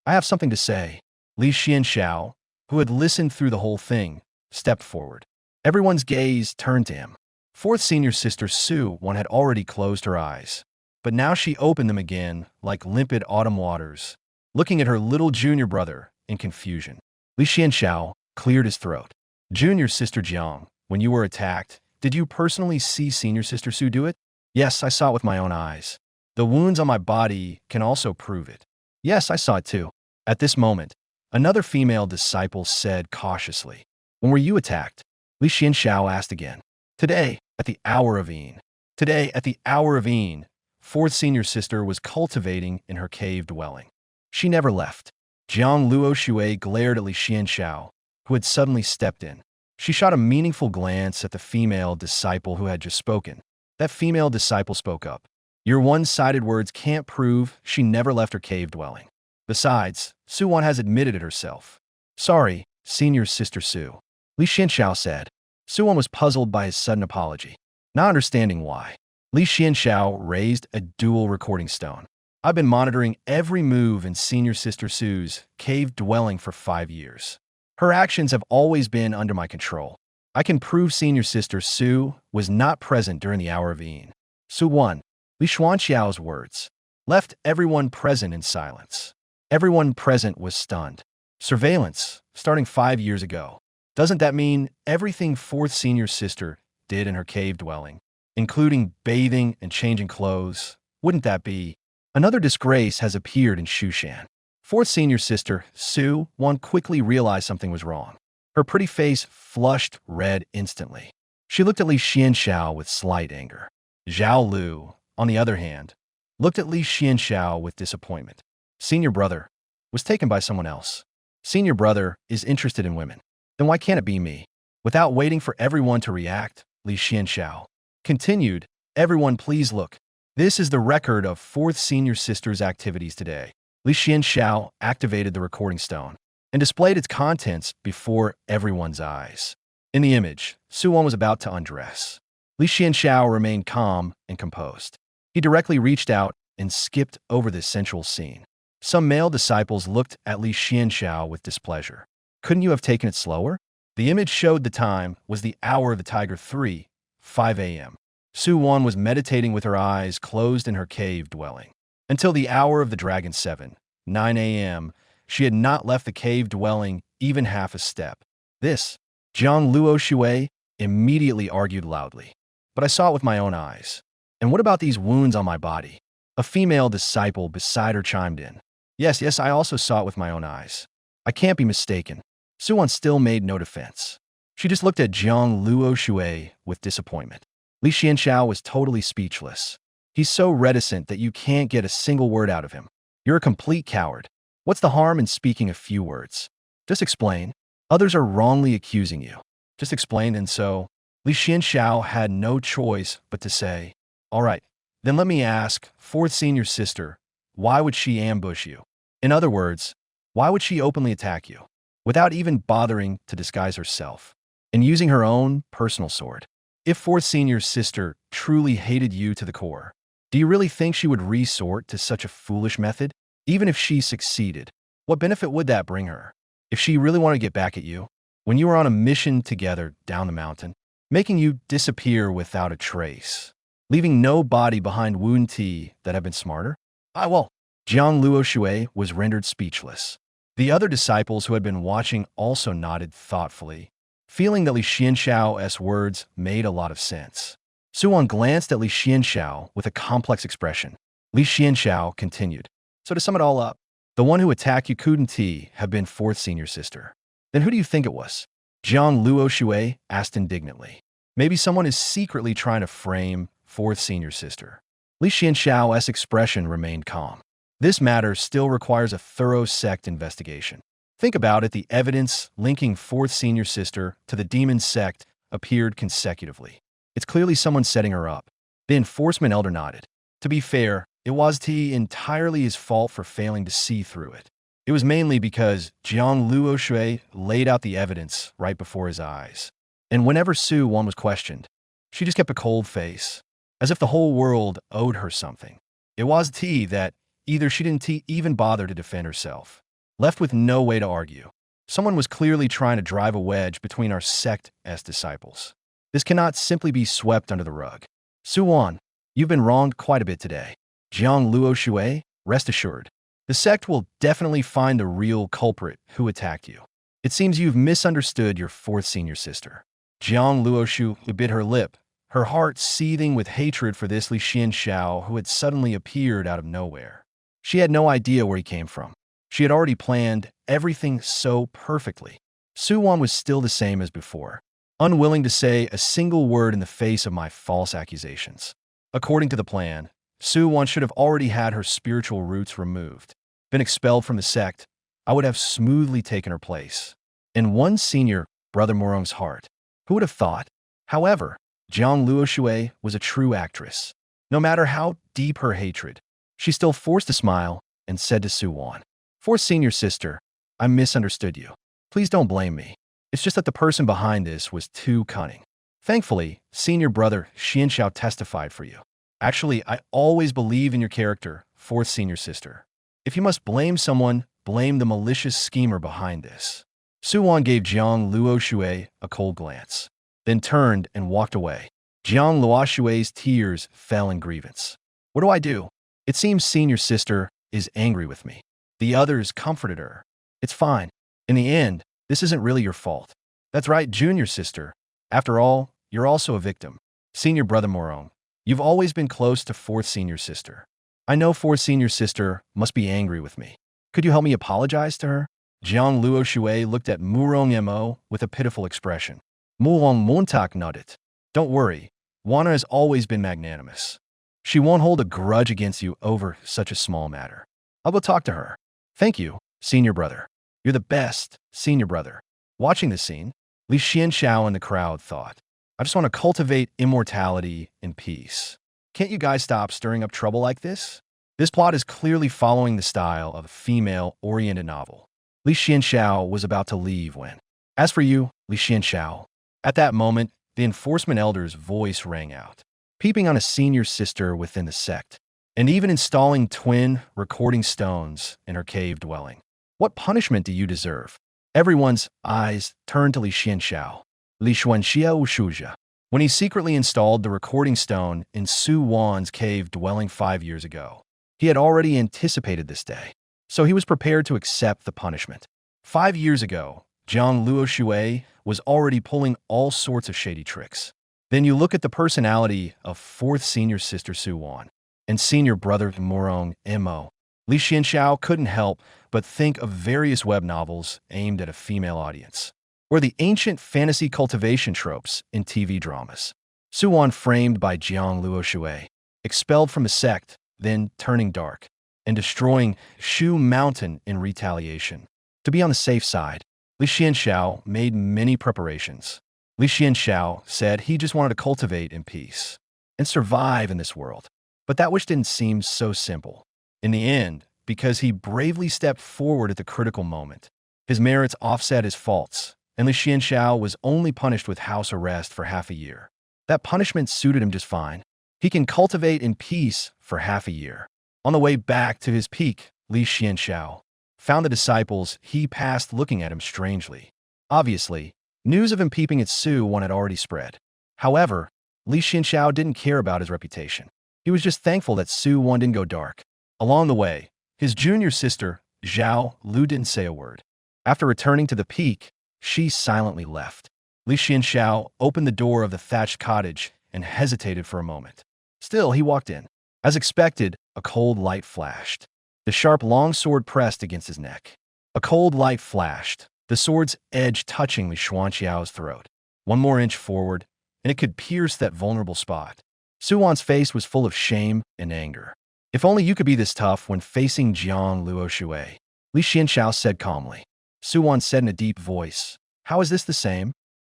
I have something to say. Li Xianxiao, who had listened through the whole thing, stepped forward. Everyone's gaze turned to him. Fourth senior sister Su Wan had already closed her eyes, but now she opened them again like limpid autumn waters, looking at her little junior brother in confusion. Li Xianxiao cleared his throat. Junior sister Jiang, when you were attacked, did you personally see senior sister Su do it? Yes, I saw it with my own eyes. The wounds on my body can also prove it. Yes, I saw it too. At this moment, another female disciple said cautiously, when were you attacked? Li Xianxiao asked again. Today, at the hour of Yin. Today, at the hour of Yin, fourth senior sister was cultivating in her cave dwelling. She never left. Jiang Luo Shui glared at Li Xianxiao, who had suddenly stepped in. She shot a meaningful glance at the female disciple who had just spoken. That female disciple spoke up. Your one-sided words can't prove she never left her cave dwelling. Besides, Su Wan has admitted it herself. Sorry, senior sister Su. Li Xianxiao said. Su Wan was puzzled by his sudden apology, not understanding why. Li Xianxiao raised a dual recording stone. I've been monitoring every move in senior sister Su's cave dwelling for 5 years. Her actions have always been under my control. I can prove senior sister Su was not present during the hour of Yin. Su Wan, Li Xuanxiao's words, left everyone present in silence. Everyone present was stunned. Surveillance, starting 5 years ago. Doesn't that mean everything fourth senior sister did in her cave dwelling, including bathing and changing clothes? Wouldn't that be? Another disgrace has appeared in Shushan. Fourth senior sister, Su Wan, quickly realized something was wrong. Her pretty face flushed red instantly. She looked at Li Xianxiao with slight anger. Zhao Lu, on the other hand, looked at Li Xianxiao with disappointment. Senior brother was taken by someone else. Senior brother is interested in women. Then why can't it be me? Without waiting for everyone to react, Li Xianxiao continued, everyone please look. This is the record of fourth senior sister's activities today. Li Xianxiao activated the recording stone and displayed its contents before everyone's eyes. In the image, Su Wan was about to undress. Li Xianxiao remained calm and composed. He directly reached out and skipped over this sensual scene. Some male disciples looked at Li Xianxiao with displeasure. Couldn't you have taken it slower? The image showed the time was the hour of the tiger 3, 5 a.m. Su Wan was meditating with her eyes closed in her cave dwelling. Until the hour of the dragon 7, 9 a.m., she had not left the cave dwelling even half a step. This, Jiang Luo Shui immediately argued loudly. But I saw it with my own eyes. And what about these wounds on my body? A female disciple beside her chimed in. Yes, I also saw it with my own eyes. I can't be mistaken. Su Wan still made no defense. She just looked at Jiang Luo Shui with disappointment. Li Xianxiao was totally speechless. He's so reticent that you can't get a single word out of him. You're a complete coward. What's the harm in speaking a few words? Just explain. Others are wrongly accusing you. Just explain. And so, Li Xianxiao had no choice but to say, all right, then let me ask, fourth senior sister, why would she ambush you? In other words, why would she openly attack you, without even bothering to disguise herself, and using her own personal sword? If fourth senior sister truly hated you to the core, do you really think she would resort to such a foolish method? Even if she succeeded, what benefit would that bring her? If she really wanted to get back at you, when you were on a mission together down the mountain, making you disappear without a trace, leaving no body behind, wouldn't he that have been smarter? Jiang Luo Shui was rendered speechless. The other disciples who had been watching also nodded thoughtfully, feeling that Li Xianxiao's words made a lot of sense. Su Wan glanced at Li Xianxiao with a complex expression. Li Xianxiao continued. So to sum it all up, the one who attacked you couldn't have been fourth senior sister. Then who do you think it was? Jiang Luo Shui asked indignantly. Maybe someone is secretly trying to frame fourth senior sister. Li Xianxiao's expression remained calm. This matter still requires a thorough sect investigation. Think about it, the evidence linking fourth senior sister to the demon sect appeared consecutively. It's clearly someone setting her up. The enforcement elder nodded. To be fair, it wasn't entirely his fault for failing to see through it. It was mainly because Jiang Luo Shui laid out the evidence right before his eyes. And whenever Su Wan was questioned, She just kept a cold face, as if the whole world owed her something. It was tea that either she didn't even bother to defend herself. Left with no way to argue. Someone was clearly trying to drive a wedge between our sect as disciples. This cannot simply be swept under the rug. Suwan, you've been wronged quite a bit today. Jiang Luo Shui, rest assured. The sect will definitely find the real culprit who attacked you. It seems you've misunderstood your fourth senior sister. Jiang Luo Shu bit her lip, her heart seething with hatred for this Li Xianxiao who had suddenly appeared out of nowhere. She had no idea where he came from. She had already planned everything so perfectly. Suwan was still the same as before, unwilling to say a single word in the face of my false accusations. According to the plan, Suwan should have already had her spiritual roots removed, been expelled from the sect. I would have smoothly taken her place. In one senior brother Morong's heart, who would have thought? However, Jiang Luoshui was a true actress. No matter how deep her hatred, she still forced a smile and said to Suwan, "Fourth senior sister, I misunderstood you. Please don't blame me. It's just that the person behind this was too cunning. Thankfully, senior brother Xianxiao testified for you. Actually, I always believe in your character, fourth senior sister. If you must blame someone, blame the malicious schemer behind this." Suwan gave Jiang Luoshui a cold glance, then turned and walked away. Jiang Luoshui's tears fell in grievance. What do I do? It seems senior sister is angry with me. The others comforted her. It's fine. In the end, this isn't really your fault. That's right, junior sister. After all, you're also a victim. Senior brother Morong, you've always been close to fourth senior sister. I know fourth senior sister must be angry with me. Could you help me apologize to her? Jiang Luoshui looked at Murong Mo with a pitiful expression. Murong Montak nodded. Don't worry, Wana has always been magnanimous. She won't hold a grudge against you over such a small matter. I'll go talk to her. Thank you, senior brother. You're the best, senior brother. Watching this scene, Li Xianxiao and the crowd thought, I just want to cultivate immortality and peace. Can't you guys stop stirring up trouble like this? This plot is clearly following the style of a female-oriented novel. Li Xianxiao was about to leave when, as for you, Li Xianxiao. At that moment, the enforcement elder's voice rang out, peeping on a senior sister within the sect, and even installing twin recording stones in her cave dwelling. What punishment do you deserve? Everyone's eyes turned to Li Xianxiao. Li Xuanxia Ushuja. When he secretly installed the recording stone in Su Wan's cave dwelling 5 years ago, he had already anticipated this day, so he was prepared to accept the punishment. 5 years ago, Jiang Luoshui was already pulling all sorts of shady tricks. Then you look at the personality of fourth senior sister Su Wan and senior brother Morong Mo. Li Xianxiao couldn't help but think of various web novels aimed at a female audience, or the ancient fantasy cultivation tropes in TV dramas. Su Wan framed by Jiang Luoshui, expelled from the sect, then turning dark, and destroying Shu Mountain in retaliation. To be on the safe side, Li Xianxiao made many preparations. Li Xianxiao said he just wanted to cultivate in peace and survive in this world. But that wish didn't seem so simple. In the end, because he bravely stepped forward at the critical moment, his merits offset his faults, and Li Xianxiao was only punished with house arrest for half a year. That punishment suited him just fine. He can cultivate in peace for half a year. On the way back to his peak, Li Xianxiao found the disciples he passed looking at him strangely. Obviously, news of him peeping at Su Wan had already spread. However, Li Xianxiao didn't care about his reputation. He was just thankful that Su Wan didn't go dark. Along the way, his junior sister, Zhao Lu, didn't say a word. After returning to the peak, she silently left. Li Xianxiao opened the door of the thatched cottage and hesitated for a moment. Still, he walked in. As expected, a cold light flashed. The sharp long sword pressed against his neck. A cold light flashed, the sword's edge touching Li Xuanxiao's throat. One more inch forward, and it could pierce that vulnerable spot. Su Wan's face was full of shame and anger. If only you could be this tough when facing Jiang Luoshui, Li Xianxiao said calmly. Su Wan said in a deep voice, How is this the same?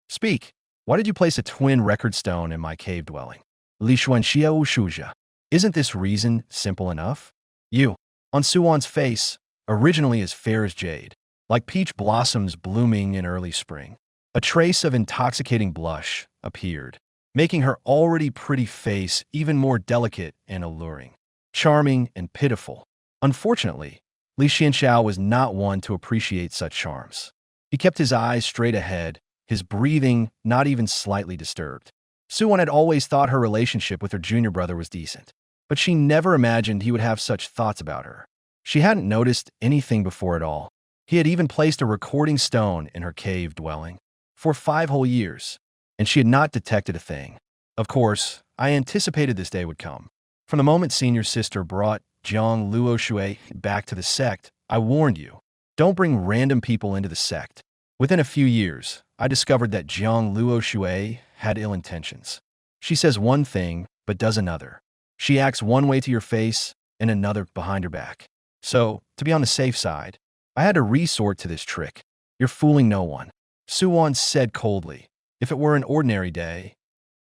Speak. Why did you place a twin record stone in my cave dwelling? Li Xuanxia Ushuja. Isn't this reason simple enough? You. On Su Wan's face, originally as fair as jade, like peach blossoms blooming in early spring, a trace of intoxicating blush appeared. making her already pretty face even more delicate and alluring, charming and pitiful. Unfortunately, Li Xianxiao was not one to appreciate such charms. He kept his eyes straight ahead, his breathing not even slightly disturbed. Suwon had always thought her relationship with her junior brother was decent, but she never imagined he would have such thoughts about her. She hadn't noticed anything before at all. He had even placed a recording stone in her cave dwelling for 5 whole years, and she had not detected a thing. Of course, I anticipated this day would come. From the moment senior sister brought Jiang Luoshui back to the sect, I warned you, don't bring random people into the sect. Within a few years, I discovered that Jiang Luoshui had ill intentions. She says one thing, but does another. She acts one way to your face and another behind your back. So, to be on the safe side, I had to resort to this trick. You're fooling no one. Suwon said coldly. If it were an ordinary day,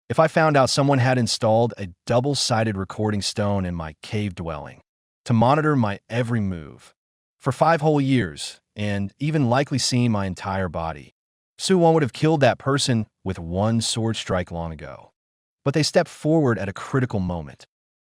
if I found out someone had installed a double-sided recording stone in my cave dwelling to monitor my every move for 5 whole years and even likely seen my entire body, Suwon would have killed that person with one sword strike long ago. But they stepped forward at a critical moment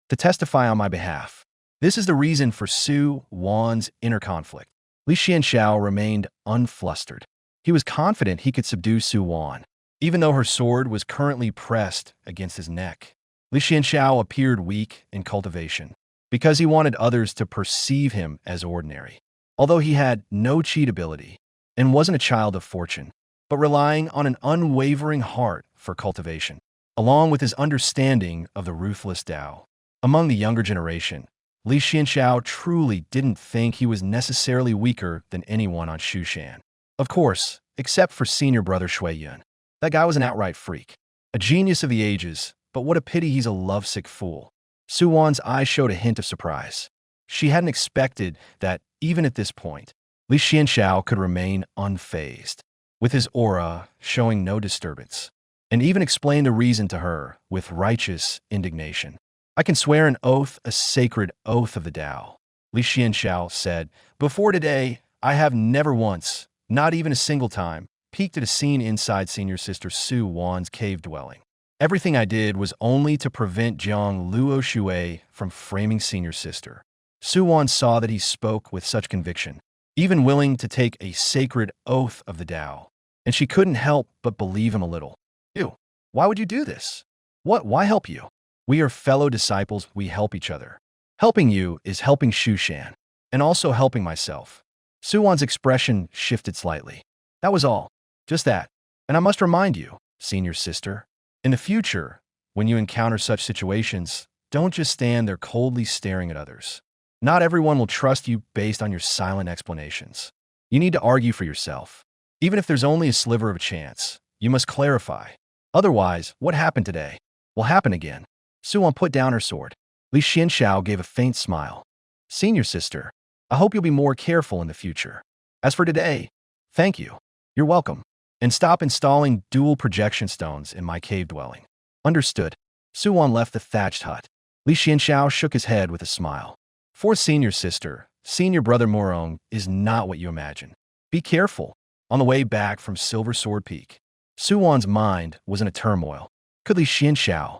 to testify on my behalf. This is the reason for Su Wan's inner conflict. Li Xianxiao remained unflustered. He was confident he could subdue Su Wan, even though her sword was currently pressed against his neck. Li Xianxiao appeared weak in cultivation because he wanted others to perceive him as ordinary. Although he had no cheat ability and wasn't a child of fortune, but relying on an unwavering heart for cultivation, along with his understanding of the ruthless Tao. Among the younger generation, Li Xianxiao truly didn't think he was necessarily weaker than anyone on Shushan. Of course, except for senior brother Shui Yun. That guy was an outright freak. A genius of the ages, but what a pity he's a lovesick fool. Suwon's eyes showed a hint of surprise. She hadn't expected that, even at this point, Li Xianxiao could remain unfazed, with his aura showing no disturbance, and even explained the reason to her with righteous indignation. I can swear an oath, a sacred oath of the Tao, Li Xianxiao said. Before today, I have never once, not even a single time, peeked at a scene inside senior sister Su Wan's cave dwelling. Everything I did was only to prevent Jiang Luoshui from framing senior sister. Su Wan saw that he spoke with such conviction, even willing to take a sacred oath of the Tao, and she couldn't help but believe him a little. Ew, why would you do this? Why help you? We are fellow disciples, we help each other. Helping you is helping Shushan, and also helping myself. Suwon's expression shifted slightly. That was all. Just that. And I must remind you, senior sister, in the future, when you encounter such situations, don't just stand there coldly staring at others. Not everyone will trust you based on your silent explanations. You need to argue for yourself. Even if there's only a sliver of a chance, you must clarify. Otherwise, what happened today will happen again. Suwon put down her sword. Li Xianxiao gave a faint smile. Senior sister, I hope you'll be more careful in the future. As for today, thank you. You're welcome. And stop installing dual projection stones in my cave dwelling. Understood. Suwon left the thatched hut. Li Xianxiao shook his head with a smile. For senior sister, senior brother Morong is not what you imagine. Be careful. On the way back from Silver Sword Peak, Suwon's mind was in a turmoil. Could Li Xianxiao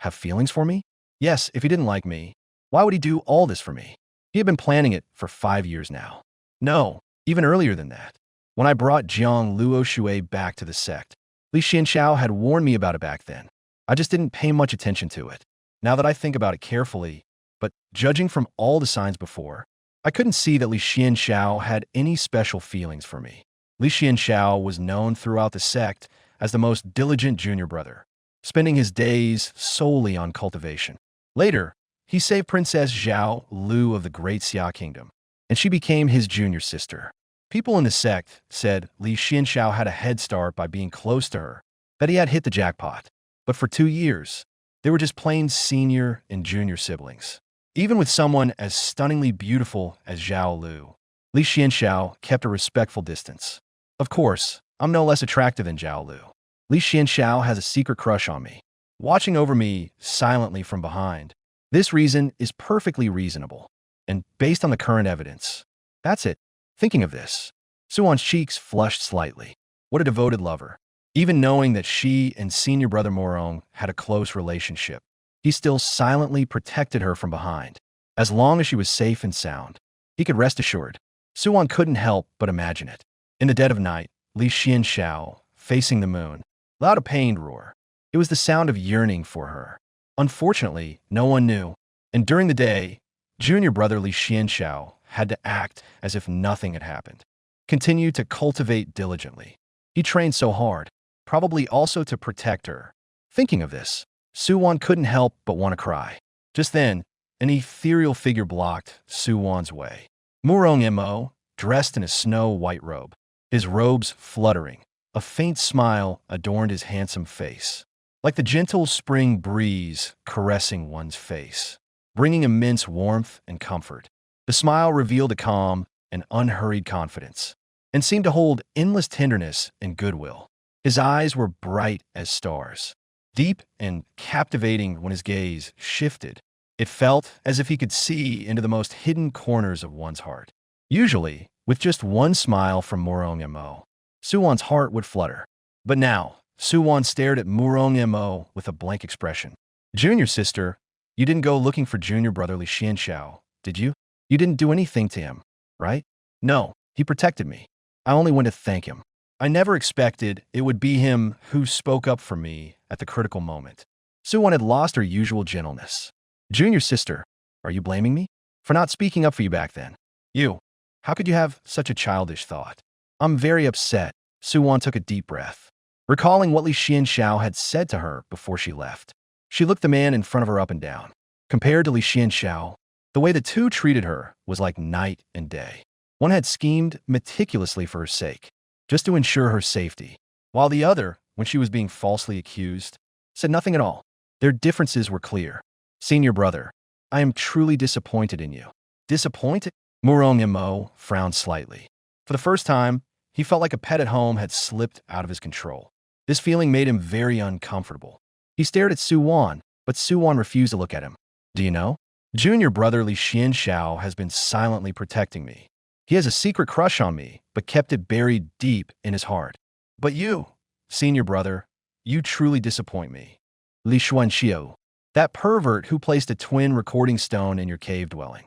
have feelings for me? Yes, if he didn't like me, why would he do all this for me? He had been planning it for 5 years now. No, even earlier than that. When I brought Jiang Luoshui back to the sect, Li Xianxiao had warned me about it back then. I just didn't pay much attention to it. Now that I think about it carefully, but judging from all the signs before, I couldn't see that Li Xianxiao had any special feelings for me. Li Xianxiao was known throughout the sect as the most diligent junior brother, spending his days solely on cultivation. Later, he saved Princess Zhao Lu of the Great Xia Kingdom, and she became his junior sister. People in the sect said Li Xianxiao had a head start by being close to her, that he had hit the jackpot. But for 2 years, they were just plain senior and junior siblings. Even with someone as stunningly beautiful as Zhao Lu, Li Xianxiao kept a respectful distance. Of course, I'm no less attractive than Zhao Lu. Li Xianxiao has a secret crush on me, watching over me silently from behind. This reason is perfectly reasonable, and based on the current evidence. That's it. Thinking of this, Suwon's cheeks flushed slightly. What a devoted lover. Even knowing that she and senior brother Morong had a close relationship, he still silently protected her from behind. As long as she was safe and sound, he could rest assured. Suwon couldn't help but imagine it. In the dead of night, Li Xianxiao, facing the moon, let out a pained roar. It was the sound of yearning for her. Unfortunately, no one knew, and during the day, junior brother Li Xianxiao had to act as if nothing had happened. Continue to cultivate diligently. He trained so hard, probably also to protect her. Thinking of this, Suwon couldn't help but want to cry. Just then, an ethereal figure blocked Suwon's way. Murong Mo, dressed in a snow-white robe, his robes fluttering. A faint smile adorned his handsome face, like the gentle spring breeze caressing one's face, bringing immense warmth and comfort. The smile revealed a calm and unhurried confidence, and seemed to hold endless tenderness and goodwill. His eyes were bright as stars, deep and captivating when his gaze shifted. It felt as if he could see into the most hidden corners of one's heart. Usually, with just one smile from Murong Mo, Suwon's heart would flutter. But now, Suwon stared at Murong Mo with a blank expression. Junior sister, you didn't go looking for junior brother Li Xianxiao, did you? You didn't do anything to him, right? No, he protected me. I only went to thank him. I never expected it would be him who spoke up for me at the critical moment. Suwon had lost her usual gentleness. Junior sister, are you blaming me for not speaking up for you back then? You, how could you have such a childish thought? I'm very upset. Suwon took a deep breath, recalling what Li Xianxiao had said to her before she left. She looked the man in front of her up and down. Compared to Li Xianxiao, the way the two treated her was like night and day. One had schemed meticulously for her sake, just to ensure her safety, while the other, when she was being falsely accused, said nothing at all. Their differences were clear. Senior brother, I am truly disappointed in you. Disappointed? Murong Mo frowned slightly. For the first time, he felt like a pet at home had slipped out of his control. This feeling made him very uncomfortable. He stared at Suwon, but Suwon refused to look at him. Do you know? Junior brother Li Xianxiao has been silently protecting me. He has a secret crush on me, but kept it buried deep in his heart. But you, senior brother, you truly disappoint me. Li Xuanxiao, that pervert who placed a twin recording stone in your cave dwelling.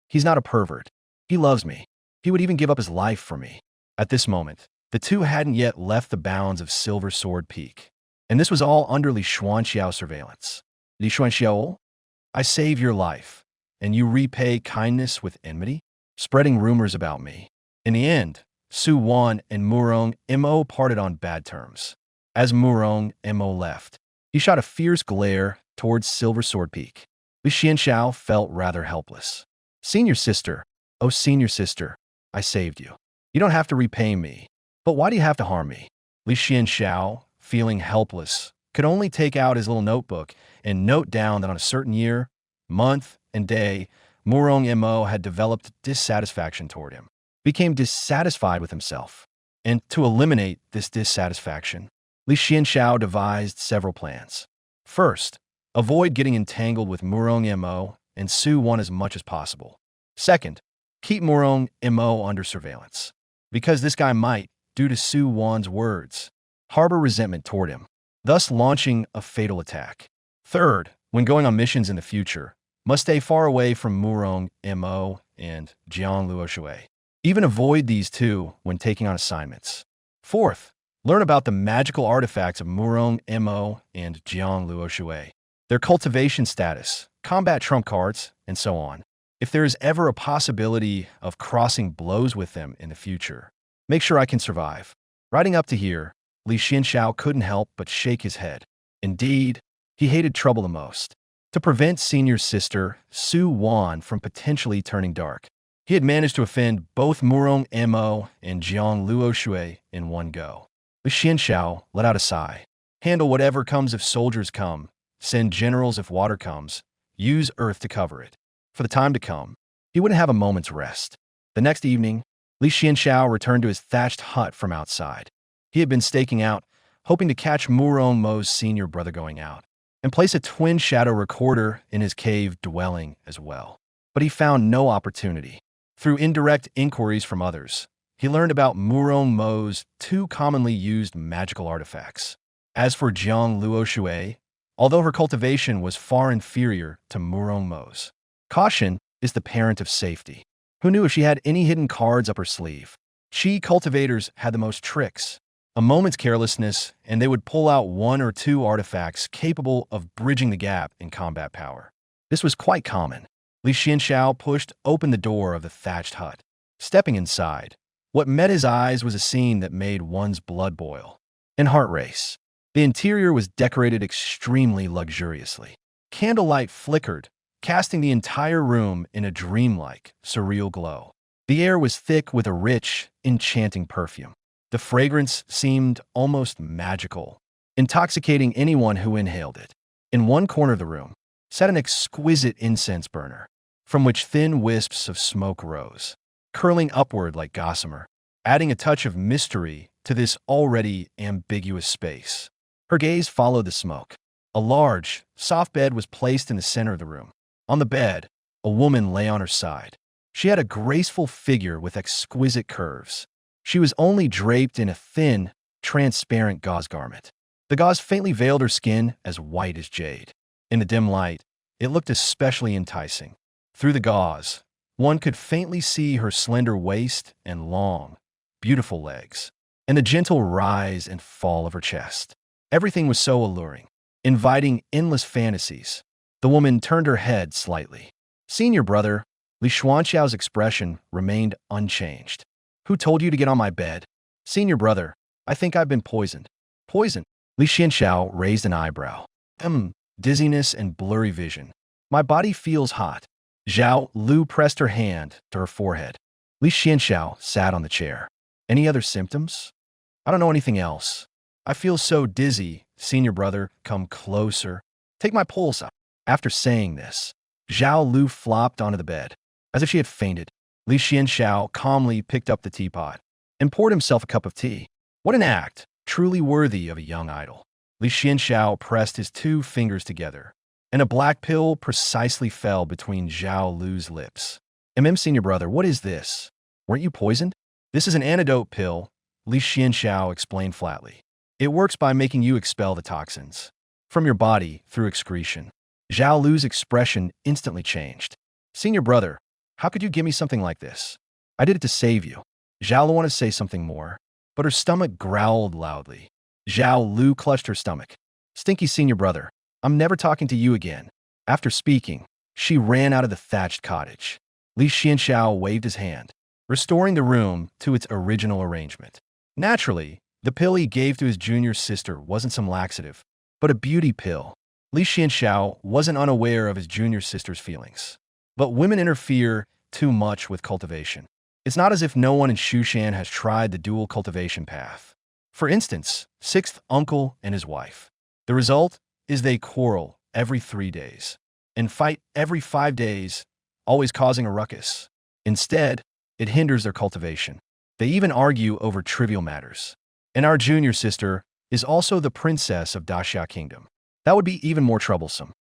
He's not a pervert. He loves me. He would even give up his life for me. At this moment, the two hadn't yet left the bounds of Silver Sword Peak, and this was all under Li Xuanxiao's surveillance. Li Xuanxiao, I save your life, and you repay kindness with enmity, spreading rumors about me. In the end, Suwon and Murong Mo parted on bad terms. As Murong Mo left, he shot a fierce glare towards Silver Sword Peak. Li Xianxiao felt rather helpless. Senior sister, oh senior sister, I saved you. You don't have to repay me. But why do you have to harm me? Li Xianxiao, feeling helpless, could only take out his little notebook and note down that on a certain year, month, and day, Murong Mo had developed dissatisfaction toward him, became dissatisfied with himself. And to eliminate this dissatisfaction, Li Xianxiao devised several plans. First, avoid getting entangled with Murong Mo and Suwon as much as possible. Second, keep Murong Mo under surveillance, because this guy might, due to Suwon's words, harbor resentment toward him, thus launching a fatal attack. Third, when going on missions in the future, must stay far away from Murong Mo and Jiang Luoshui. Even avoid these two when taking on assignments. Fourth, learn about the magical artifacts of Murong Mo and Jiang Luoshui, their cultivation status, combat trump cards, and so on. If there is ever a possibility of crossing blows with them in the future, make sure I can survive. Riding up to here, Li Xianxiao couldn't help but shake his head. Indeed, he hated trouble the most. To prevent senior sister Suwon from potentially turning dark, he had managed to offend both Murong Mo and Jiang Luoshui in one go. Li Xianxiao let out a sigh. Handle whatever comes if soldiers come. Send generals if water comes. Use earth to cover it. For the time to come, he wouldn't have a moment's rest. The next evening, Li Xianxiao returned to his thatched hut from outside. He had been staking out, hoping to catch Murong Mo's senior brother going out, and place a twin shadow recorder in his cave dwelling as well. But he found no opportunity. Through indirect inquiries from others, he learned about Murong Mo's two commonly used magical artifacts. As for Jiang Luo Shui, although her cultivation was far inferior to Murong Mo's, caution is the parent of safety. Who knew if she had any hidden cards up her sleeve? Qi cultivators had the most tricks. A moment's carelessness, and they would pull out one or two artifacts capable of bridging the gap in combat power. This was quite common. Li Xianxiao pushed open the door of the thatched hut. Stepping inside, what met his eyes was a scene that made one's blood boil and heart race. The interior was decorated extremely luxuriously. Candlelight flickered, casting the entire room in a dreamlike, surreal glow. The air was thick with a rich, enchanting perfume. The fragrance seemed almost magical, intoxicating anyone who inhaled it. In one corner of the room sat an exquisite incense burner, from which thin wisps of smoke rose, curling upward like gossamer, adding a touch of mystery to this already ambiguous space. Her gaze followed the smoke. A large, soft bed was placed in the center of the room. On the bed, a woman lay on her side. She had a graceful figure with exquisite curves. She was only draped in a thin, transparent gauze garment. The gauze faintly veiled her skin as white as jade. In the dim light, it looked especially enticing. Through the gauze, one could faintly see her slender waist and long, beautiful legs, and the gentle rise and fall of her chest. Everything was so alluring, inviting endless fantasies. The woman turned her head slightly. Senior brother, Li Xuanxiao's expression remained unchanged. Who told you to get on my bed? Senior brother, I think I've been poisoned. Poisoned? Li Xianxiao raised an eyebrow. Dizziness and blurry vision. My body feels hot. Zhao Lu pressed her hand to her forehead. Li Xianxiao sat on the chair. Any other symptoms? I don't know anything else. I feel so dizzy. Senior brother, come closer. Take my pulse up. After saying this, Zhao Lu flopped onto the bed, as if she had fainted. Li Xianxiao calmly picked up the teapot and poured himself a cup of tea. What an act, truly worthy of a young idol. Li Xianxiao pressed his two fingers together, and a black pill precisely fell between Zhao Lu's lips. Senior brother, what is this? Weren't you poisoned? This is an antidote pill, Li Xianxiao explained flatly. It works by making you expel the toxins from your body through excretion. Zhao Lu's expression instantly changed. Senior brother, how could you give me something like this? I did it to save you. Zhao Lu wanted to say something more, but her stomach growled loudly. Zhao Lu clutched her stomach. Stinky senior brother, I'm never talking to you again. After speaking, she ran out of the thatched cottage. Li Xianxiao waved his hand, restoring the room to its original arrangement. Naturally, the pill he gave to his junior sister wasn't some laxative, but a beauty pill. Li Xianxiao wasn't unaware of his junior sister's feelings. But women interfere too much with cultivation. It's not as if no one in Shushan has tried the dual cultivation path. For instance, sixth uncle and his wife. The result is they quarrel every 3 days and fight every 5 days, always causing a ruckus. Instead, it hinders their cultivation. They even argue over trivial matters. And our junior sister is also the princess of Daxia Kingdom. That would be even more troublesome.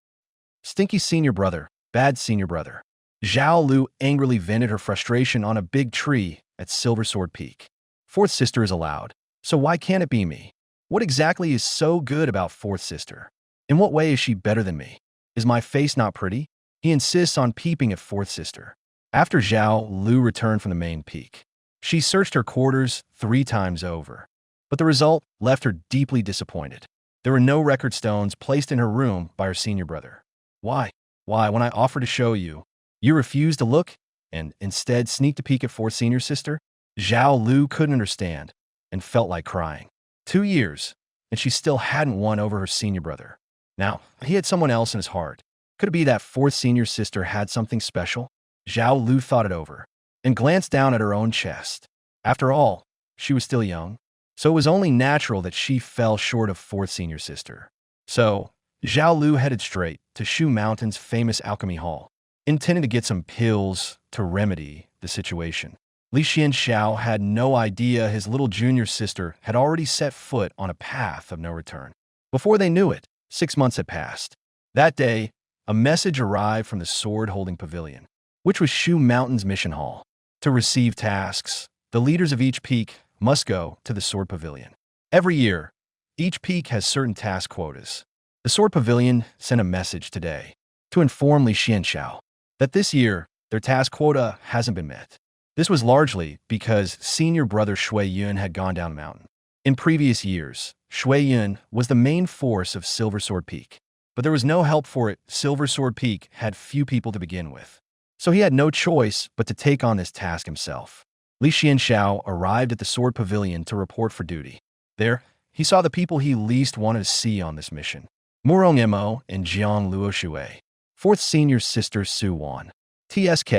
Stinky senior brother, bad senior brother. Zhao Lu angrily vented her frustration on a big tree at Silver Sword Peak. Fourth sister is allowed, so why can't it be me? What exactly is so good about fourth sister? In what way is she better than me? Is my face not pretty? He insists on peeping at fourth sister. After Zhao Lu returned from the main peak, she searched her quarters 3 times over, but the result left her deeply disappointed. There were no record stones placed in her room by her senior brother. Why? Why, when I offered to show you, you refused to look and instead sneaked a peek at fourth senior sister? Zhao Lu couldn't understand and felt like crying. 2 years, and she still hadn't won over her senior brother. Now, he had someone else in his heart. Could it be that fourth senior sister had something special? Zhao Lu thought it over and glanced down at her own chest. After all, she was still young, so it was only natural that she fell short of fourth senior sister. So, Zhao Lu headed straight to Shu Mountain's famous alchemy hall, intending to get some pills to remedy the situation. Li Xianxiao had no idea his little junior sister had already set foot on a path of no return. Before they knew it, 6 months had passed. That day, a message arrived from the sword-holding pavilion, which was Shu Mountain's mission hall. To receive tasks, the leaders of each peak must go to the Sword Pavilion. Every year, each peak has certain task quotas. The Sword Pavilion sent a message today to inform Li Xianxiao that this year their task quota hasn't been met. This was largely because senior brother Shui Yun had gone down the mountain. In previous years, Shui Yun was the main force of Silver Sword Peak, but there was no help for it. Silver Sword Peak had few people to begin with, so he had no choice but to take on this task himself. Li Xianxiao arrived at the Sword Pavilion to report for duty. There, he saw the people he least wanted to see on this mission: Murong Mo and Jiang Luoshui, fourth senior sister Su Wan. TSK.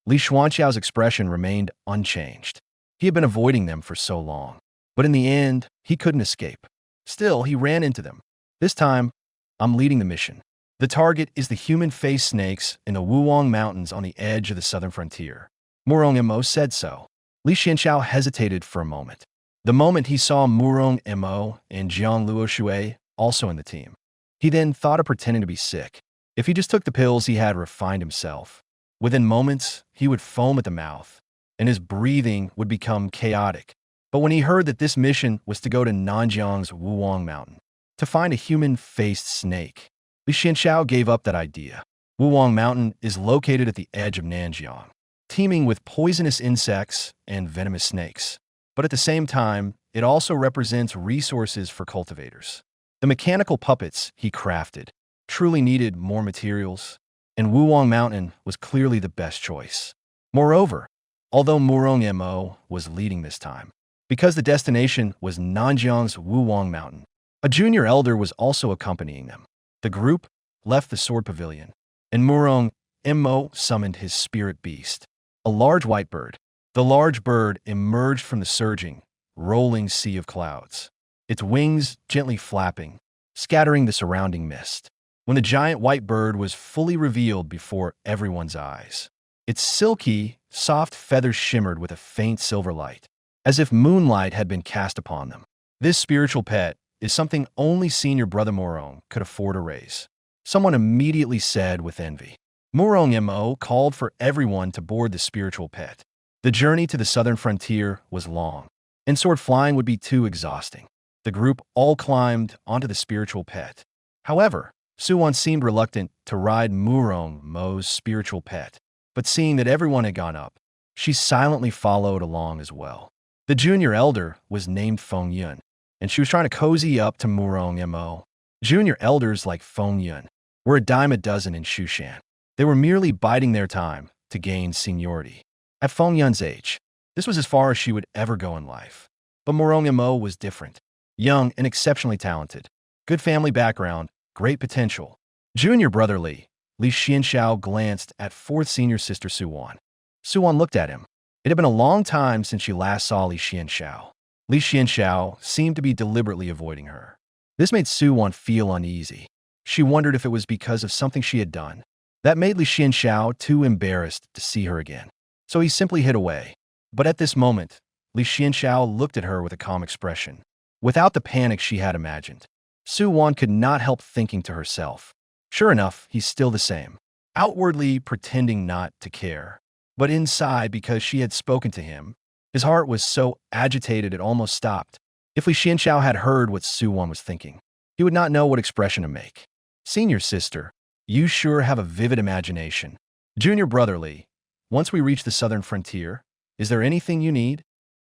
Li Xuanxiao's expression remained unchanged. He had been avoiding them for so long, but in the end, he couldn't escape. Still, he ran into them. This time, I'm leading the mission. The target is the human-faced snakes in the Wuwang Mountains on the edge of the southern frontier. Murong Mo said so. Li Xianxiao hesitated for a moment. The moment he saw Murong Mo and Jiang Luoshui also in the team, he then thought of pretending to be sick. If he just took the pills, he had refined himself. Within moments, he would foam at the mouth, and his breathing would become chaotic. But when he heard that this mission was to go to Nanjiang's Wuwang Mountain to find a human-faced snake, Li Xianxiao gave up that idea. Wuwang Mountain is located at the edge of Nanjiang, teeming with poisonous insects and venomous snakes. But at the same time, it also represents resources for cultivators. The mechanical puppets he crafted truly needed more materials, and Wuwang Mountain was clearly the best choice. Moreover, although Murong Mo was leading this time, because the destination was Nanjiang's Wuwang Mountain, a junior elder was also accompanying them. The group left the Sword Pavilion, and Murong Mo summoned his spirit beast, a large white bird. The large bird emerged from the surging, rolling sea of clouds, its wings gently flapping, scattering the surrounding mist. When the giant white bird was fully revealed before everyone's eyes, its silky, soft feathers shimmered with a faint silver light, as if moonlight had been cast upon them. This spiritual pet is something only senior brother Murong could afford to raise. Someone immediately said with envy. Murong Mo called for everyone to board the spiritual pet. The journey to the southern frontier was long, and sword flying would be too exhausting. The group all climbed onto the spiritual pet. However, Su Wan seemed reluctant to ride Murong Mo's spiritual pet, but seeing that everyone had gone up, she silently followed along as well. The junior elder was named Feng Yun, and she was trying to cozy up to Murong Mo. Junior elders like Feng Yun were a dime a dozen in Shushan. They were merely biding their time to gain seniority. At Feng Yun's age, this was as far as she would ever go in life. But Murong Mo was different. Young and exceptionally talented. Good family background, great potential. Junior brother Li Xianxiao glanced at fourth senior sister Su Wan. Su Wan looked at him. It had been a long time since she last saw Li Xianxiao. Li Xianxiao seemed to be deliberately avoiding her. This made Su Wan feel uneasy. She wondered if it was because of something she had done. That made Li Xianxiao too embarrassed to see her again, so he simply hid away. But at this moment, Li Xianxiao looked at her with a calm expression, without the panic she had imagined. Su Wan could not help thinking to herself, sure enough, he's still the same, outwardly pretending not to care. But inside, because she had spoken to him, his heart was so agitated it almost stopped. If Li Xianxiao had heard what Su Wan was thinking, he would not know what expression to make. Senior sister, you sure have a vivid imagination. Junior brother Li, once we reach the southern frontier, is there anything you need?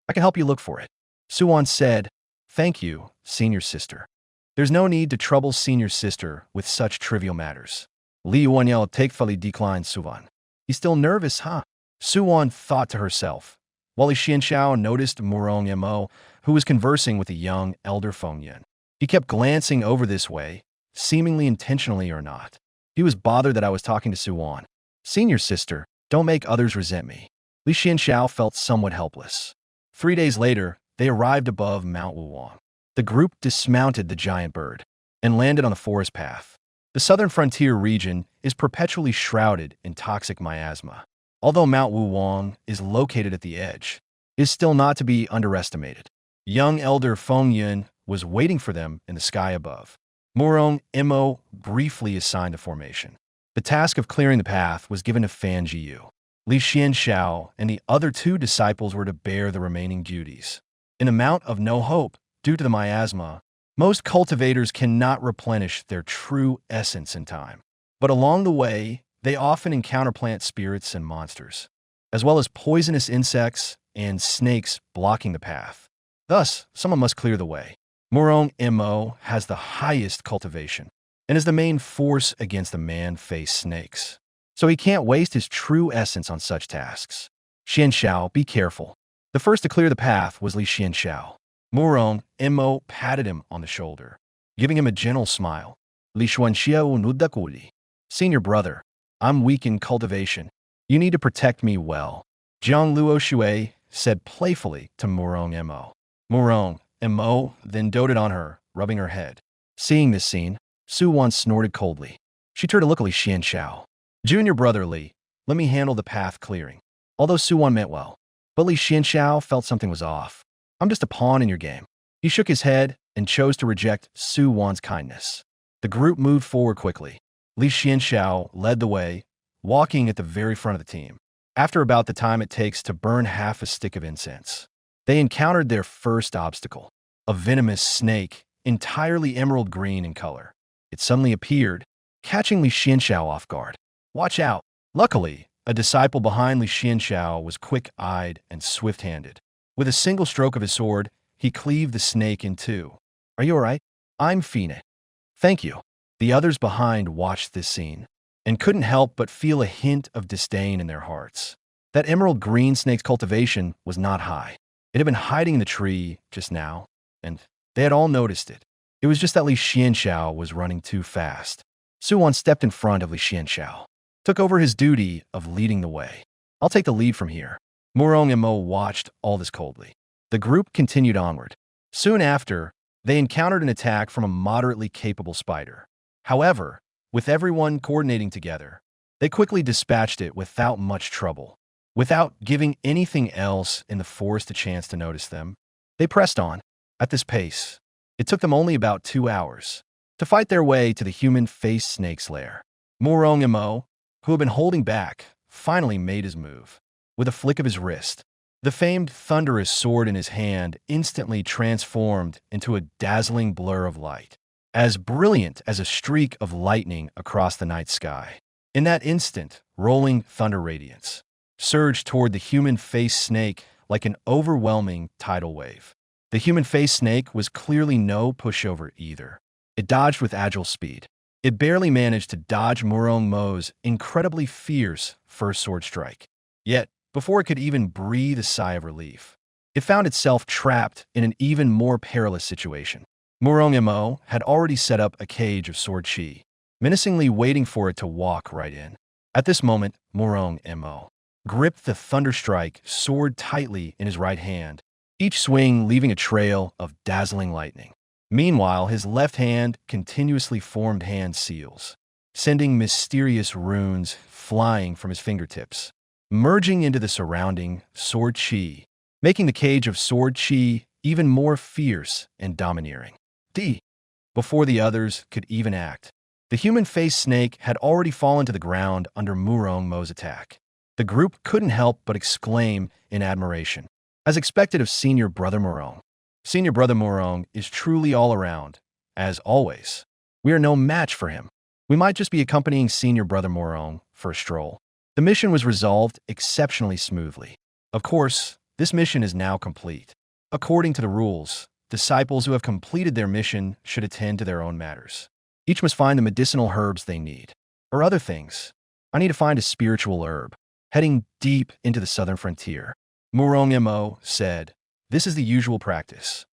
I can help you look for it. Su Wan said, thank you, senior sister. There's no need to trouble senior sister with such trivial matters. Li Yuanyao tactfully declined Su Wan. He's still nervous, huh? Su Wan thought to herself, while Li Xianxiao noticed Murong Mo, who was conversing with a young elder Feng Yun. He kept glancing over this way, seemingly intentionally or not. He was bothered that I was talking to Su Wan. Senior sister, don't make others resent me. Li Xianxiao felt somewhat helpless. 3 days later, they arrived above Mount Wuwang. The group dismounted the giant bird and landed on the forest path. The southern frontier region is perpetually shrouded in toxic miasma. Although Mount Wuwang is located at the edge, it is still not to be underestimated. Young elder Feng Yun was waiting for them in the sky above. Murong Mo briefly assigned a formation. The task of clearing the path was given to Fan Jiyu. Li Xianxiao and the other two disciples were to bear the remaining duties. In a mount of no hope, due to the miasma, most cultivators cannot replenish their true essence in time. But along the way, they often encounter plant spirits and monsters, as well as poisonous insects and snakes blocking the path. Thus, someone must clear the way. Murong Mo has the highest cultivation and is the main force against the man-faced snakes. So he can't waste his true essence on such tasks. Xianxiao, be careful. The first to clear the path was Li Xianxiao. Murong Mo patted him on the shoulder, giving him a gentle smile. Li Xuanxiao nudakuli. Senior brother, I'm weak in cultivation. You need to protect me well. Jiang Luo Shui said playfully to Murong Mo. Murong Mo then doted on her, rubbing her head. Seeing this scene, Su Wan snorted coldly. She turned to look at Li Xianxiao. Junior brother Li, let me handle the path clearing. Although Su Wan meant well, but Li Xianxiao felt something was off. I'm just a pawn in your game. He shook his head and chose to reject Su Wan's kindness. The group moved forward quickly. Li Xianxiao led the way, walking at the very front of the team. After about the time it takes to burn half a stick of incense, they encountered their first obstacle, a venomous snake, entirely emerald green in color. It suddenly appeared, catching Li Xianxiao off guard. Watch out! Luckily, a disciple behind Li Xianxiao was quick-eyed and swift-handed. With a single stroke of his sword, he cleaved the snake in two. Are you all right? I'm Fina. Thank you. The others behind watched this scene and couldn't help but feel a hint of disdain in their hearts. That emerald green snake's cultivation was not high. It had been hiding in the tree just now, and they had all noticed it. It was just that Li Xianxiao was running too fast. Su Wan stepped in front of Li Xianxiao, took over his duty of leading the way. I'll take the lead from here. Murong Mo watched all this coldly. The group continued onward. Soon after, they encountered an attack from a moderately capable spider. However, with everyone coordinating together, they quickly dispatched it without much trouble. Without giving anything else in the forest a chance to notice them, they pressed on. At this pace, it took them only about 2 hours to fight their way to the human-faced snake's lair. Murong Mo, who had been holding back, finally made his move. With a flick of his wrist, the famed thunderous sword in his hand instantly transformed into a dazzling blur of light, as brilliant as a streak of lightning across the night sky. In that instant, rolling thunder radiance surged toward the human-faced snake like an overwhelming tidal wave. The human-faced snake was clearly no pushover either. It dodged with agile speed. It barely managed to dodge Murong Mo's incredibly fierce first sword strike. Yet, before it could even breathe a sigh of relief, it found itself trapped in an even more perilous situation. Murong Mo had already set up a cage of sword chi, menacingly waiting for it to walk right in. At this moment, Murong Mo gripped the thunderstrike sword tightly in his right hand, each swing leaving a trail of dazzling lightning. Meanwhile, his left hand continuously formed hand seals, sending mysterious runes flying from his fingertips, merging into the surrounding sword chi, making the cage of sword chi even more fierce and domineering. Before the others could even act, the human-faced snake had already fallen to the ground under Murong Mo's attack. The group couldn't help but exclaim in admiration, as expected of Senior Brother Murong. Senior Brother Murong is truly all around, as always. We are no match for him. We might just be accompanying Senior Brother Murong for a stroll. The mission was resolved exceptionally smoothly. Of course, this mission is now complete. According to the rules, disciples who have completed their mission should attend to their own matters. Each must find the medicinal herbs they need, or other things. I need to find a spiritual herb, heading deep into the southern frontier. Murong Mo said, this is the usual practice.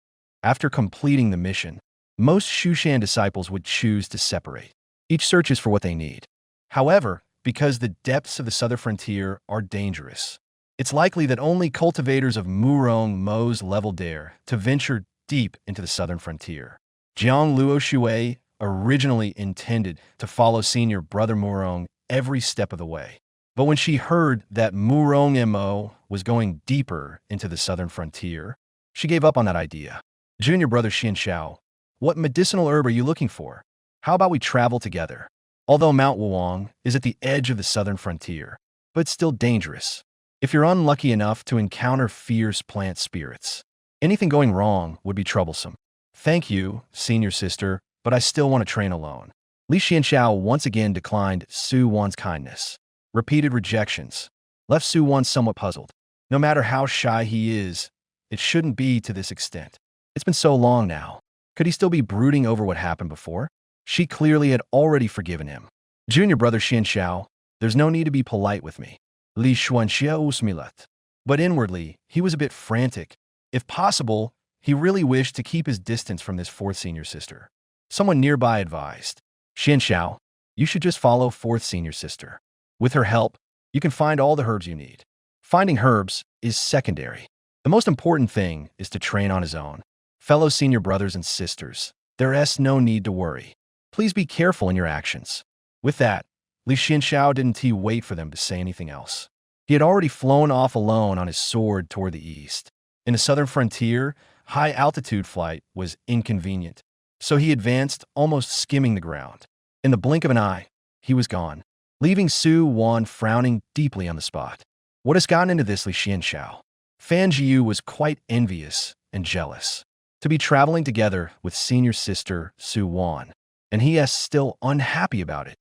After completing the mission, most Shushan disciples would choose to separate. Each searches for what they need. However, because the depths of the southern frontier are dangerous, it's likely that only cultivators of Murong Mo's level dare to venture deep into the southern frontier. Jiang Luo Shui originally intended to follow Senior Brother Murong every step of the way. But when she heard that Murong Mo was going deeper into the southern frontier, she gave up on that idea. Junior Brother Xianxiao, what medicinal herb are you looking for? How about we travel together? Although Mount Wuong is at the edge of the southern frontier, but still dangerous. If you're unlucky enough to encounter fierce plant spirits, anything going wrong would be troublesome. Thank you, senior sister, but I still want to train alone. Li Xianxiao once again declined Su Wan's kindness. Repeated rejections left Su Wan somewhat puzzled. No matter how shy he is, it shouldn't be to this extent. It's been so long now. Could he still be brooding over what happened before? She clearly had already forgiven him. Junior brother Xianxiao, there's no need to be polite with me. Li Xuanxiao usmilet. But inwardly, he was a bit frantic. If possible, he really wished to keep his distance from this fourth senior sister. Someone nearby advised, Xianxiao, you should just follow fourth senior sister. With her help, you can find all the herbs you need. Finding herbs is secondary. The most important thing is to train on his own. Fellow senior brothers and sisters, there's no need to worry. Please be careful in your actions. With that, Li Xianxiao didn't wait for them to say anything else. He had already flown off alone on his sword toward the east. In the southern frontier, high-altitude flight was inconvenient, so he advanced, almost skimming the ground. In the blink of an eye, he was gone, leaving Su Wan frowning deeply on the spot. What has gotten into this, Li Xianxiao? Fan Jiu was quite envious and jealous to be traveling together with senior sister Su Wan, and he is still unhappy about it.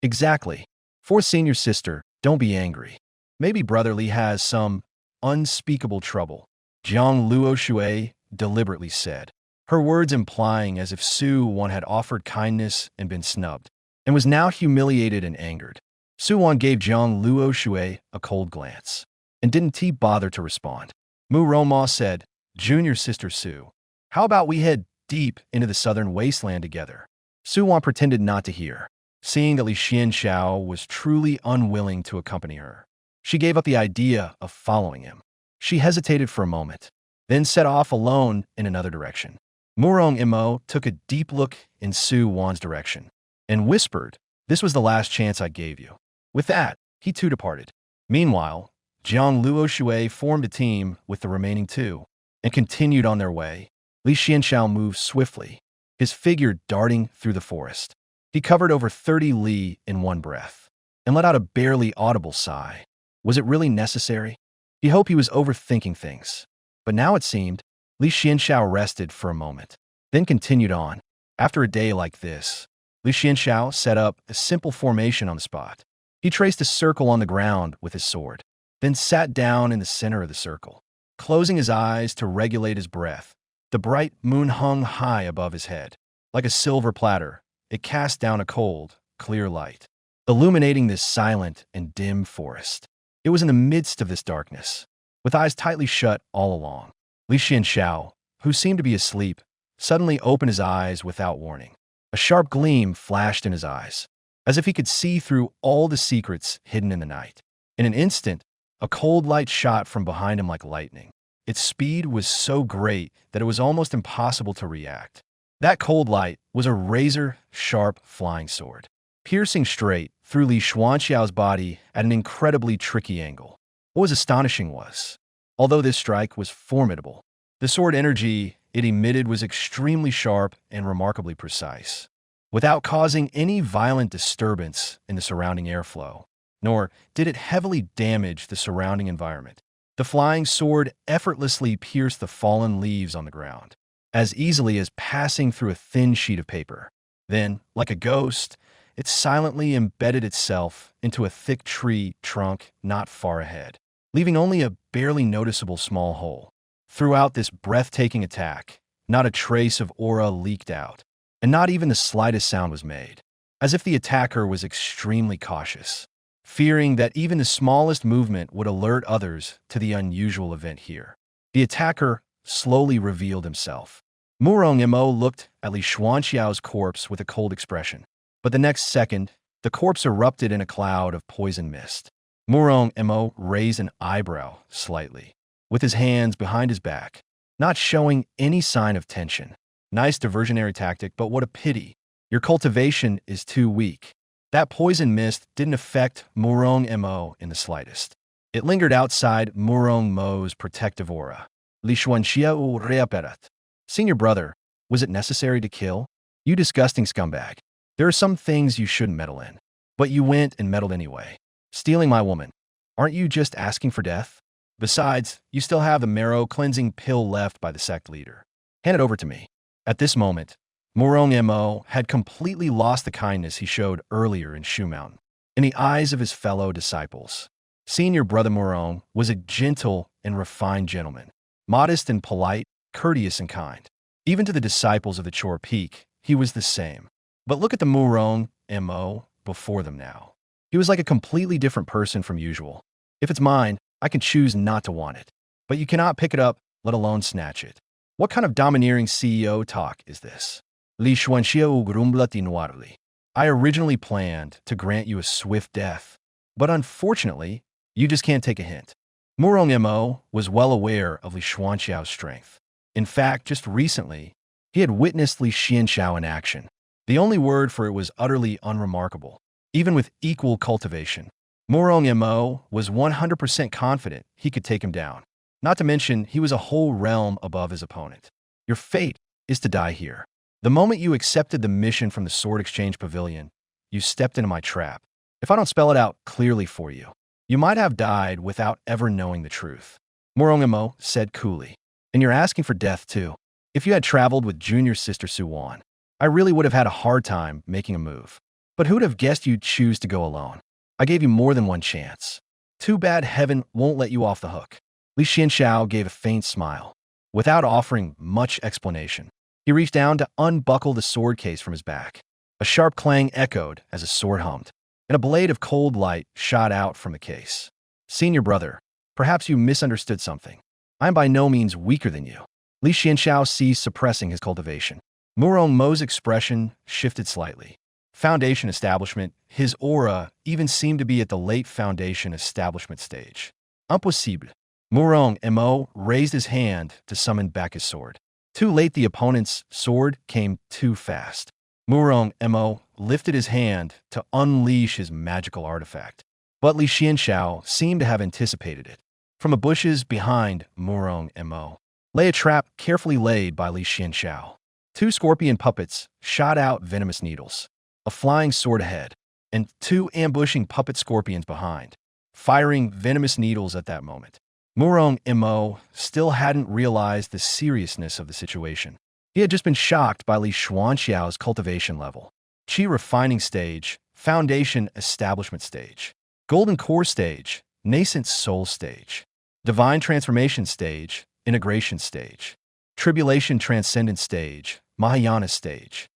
Exactly. For senior sister, don't be angry. Maybe brother Li has some unspeakable trouble, Jiang Luo Shui deliberately said, her words implying as if Su Wan had offered kindness and been snubbed, and was now humiliated and angered. Su Wan gave Jiang Luo Shui a cold glance, and didn't bother to respond. Mu Roma said, Junior sister Su, how about we head deep into the southern wasteland together? Su Wan pretended not to hear, seeing that Li Xianxiao was truly unwilling to accompany her. She gave up the idea of following him. She hesitated for a moment, then set off alone in another direction. Murong Imo took a deep look in Su Wan's direction and whispered, this was the last chance I gave you. With that, he too departed. Meanwhile, Jiang Luo Shui formed a team with the remaining two and continued on their way. Li Xianxiao moved swiftly, his figure darting through the forest. He covered over 30 li in one breath and let out a barely audible sigh. Was it really necessary? He hoped he was overthinking things, but now it seemed. Li Xianxiao rested for a moment, then continued on. After a day like this, Li Xianxiao set up a simple formation on the spot. He traced a circle on the ground with his sword, then sat down in the center of the circle, closing his eyes to regulate his breath. The bright moon hung high above his head. Like a silver platter, it cast down a cold, clear light, illuminating this silent and dim forest. It was in the midst of this darkness, with eyes tightly shut all along. Li Xianxiao, who seemed to be asleep, suddenly opened his eyes without warning. A sharp gleam flashed in his eyes, as if he could see through all the secrets hidden in the night. In an instant, a cold light shot from behind him like lightning. Its speed was so great that it was almost impossible to react. That cold light was a razor-sharp flying sword, piercing straight through Li Xuanxiao's body at an incredibly tricky angle. What was astonishing was, although this strike was formidable, the sword energy it emitted was extremely sharp and remarkably precise, without causing any violent disturbance in the surrounding airflow, nor did it heavily damage the surrounding environment. The flying sword effortlessly pierced the fallen leaves on the ground, as easily as passing through a thin sheet of paper. Then, like a ghost, it silently embedded itself into a thick tree trunk not far ahead, leaving only a barely noticeable small hole. Throughout this breathtaking attack, not a trace of aura leaked out, and not even the slightest sound was made, as if the attacker was extremely cautious, fearing that even the smallest movement would alert others to the unusual event here. The attacker slowly revealed himself. Murong Imo looked at Li Xuanxiao's corpse with a cold expression, but the next second, the corpse erupted in a cloud of poison mist. Murong Imo raised an eyebrow slightly, with his hands behind his back, not showing any sign of tension. Nice diversionary tactic, but what a pity. Your cultivation is too weak. That poison mist didn't affect Murong Mo in the slightest. It lingered outside Murong Mo's protective aura. Li Xuanxiao reaperat. Senior brother, was it necessary to kill? You disgusting scumbag. There are some things you shouldn't meddle in. But you went and meddled anyway. Stealing my woman. Aren't you just asking for death? Besides, you still have the marrow-cleansing pill left by the sect leader. Hand it over to me. At this moment, Murong Mo had completely lost the kindness he showed earlier in Shu Mountain. In the eyes of his fellow disciples, Senior Brother Murong was a gentle and refined gentleman, modest and polite, courteous and kind. Even to the disciples of the Chor Peak, he was the same. But look at the Murong Mo before them now. He was like a completely different person from usual. If it's mine, I can choose not to want it. But you cannot pick it up, let alone snatch it. What kind of domineering CEO talk is this? Li Xuanxia Ugrumbla Tinuarli. I originally planned to grant you a swift death, but unfortunately, you just can't take a hint. Murong Mo was well aware of Li Xuanxiao's strength. In fact, just recently, he had witnessed Li Xianxiao in action. The only word for it was utterly unremarkable. Even with equal cultivation, Murong Mo was 100% confident he could take him down. Not to mention, he was a whole realm above his opponent. Your fate is to die here. The moment you accepted the mission from the Sword Exchange Pavilion, you stepped into my trap. If I don't spell it out clearly for you, you might have died without ever knowing the truth. Murong Mo said coolly. And you're asking for death too. If you had traveled with junior sister Suwan, I really would have had a hard time making a move. But who'd have guessed you'd choose to go alone? I gave you more than one chance. Too bad heaven won't let you off the hook. Li Xianxiao gave a faint smile. Without offering much explanation, he reached down to unbuckle the sword case from his back. A sharp clang echoed as a sword hummed, and a blade of cold light shot out from the case. Senior brother, perhaps you misunderstood something. I am by no means weaker than you. Li Xianxiao ceased suppressing his cultivation. Murong Mo's expression shifted slightly. Foundation establishment, his aura even seemed to be at the late foundation establishment stage. Impossible. Murong Mo raised his hand to summon back his sword. Too late, the opponent's sword came too fast. Murong Mo lifted his hand to unleash his magical artifact. But Li Xianxiao seemed to have anticipated it. From the bushes behind Murong Mo lay a trap carefully laid by Li Xianxiao. Two scorpion puppets shot out venomous needles. A flying sword ahead, and two ambushing puppet scorpions behind, firing venomous needles at that moment. Murong Mo still hadn't realized the seriousness of the situation. He had just been shocked by Li Xuanxiao's cultivation level. Qi refining stage, foundation establishment stage, golden core stage, nascent soul stage, divine transformation stage, integration stage, tribulation transcendent stage, Mahayana stage.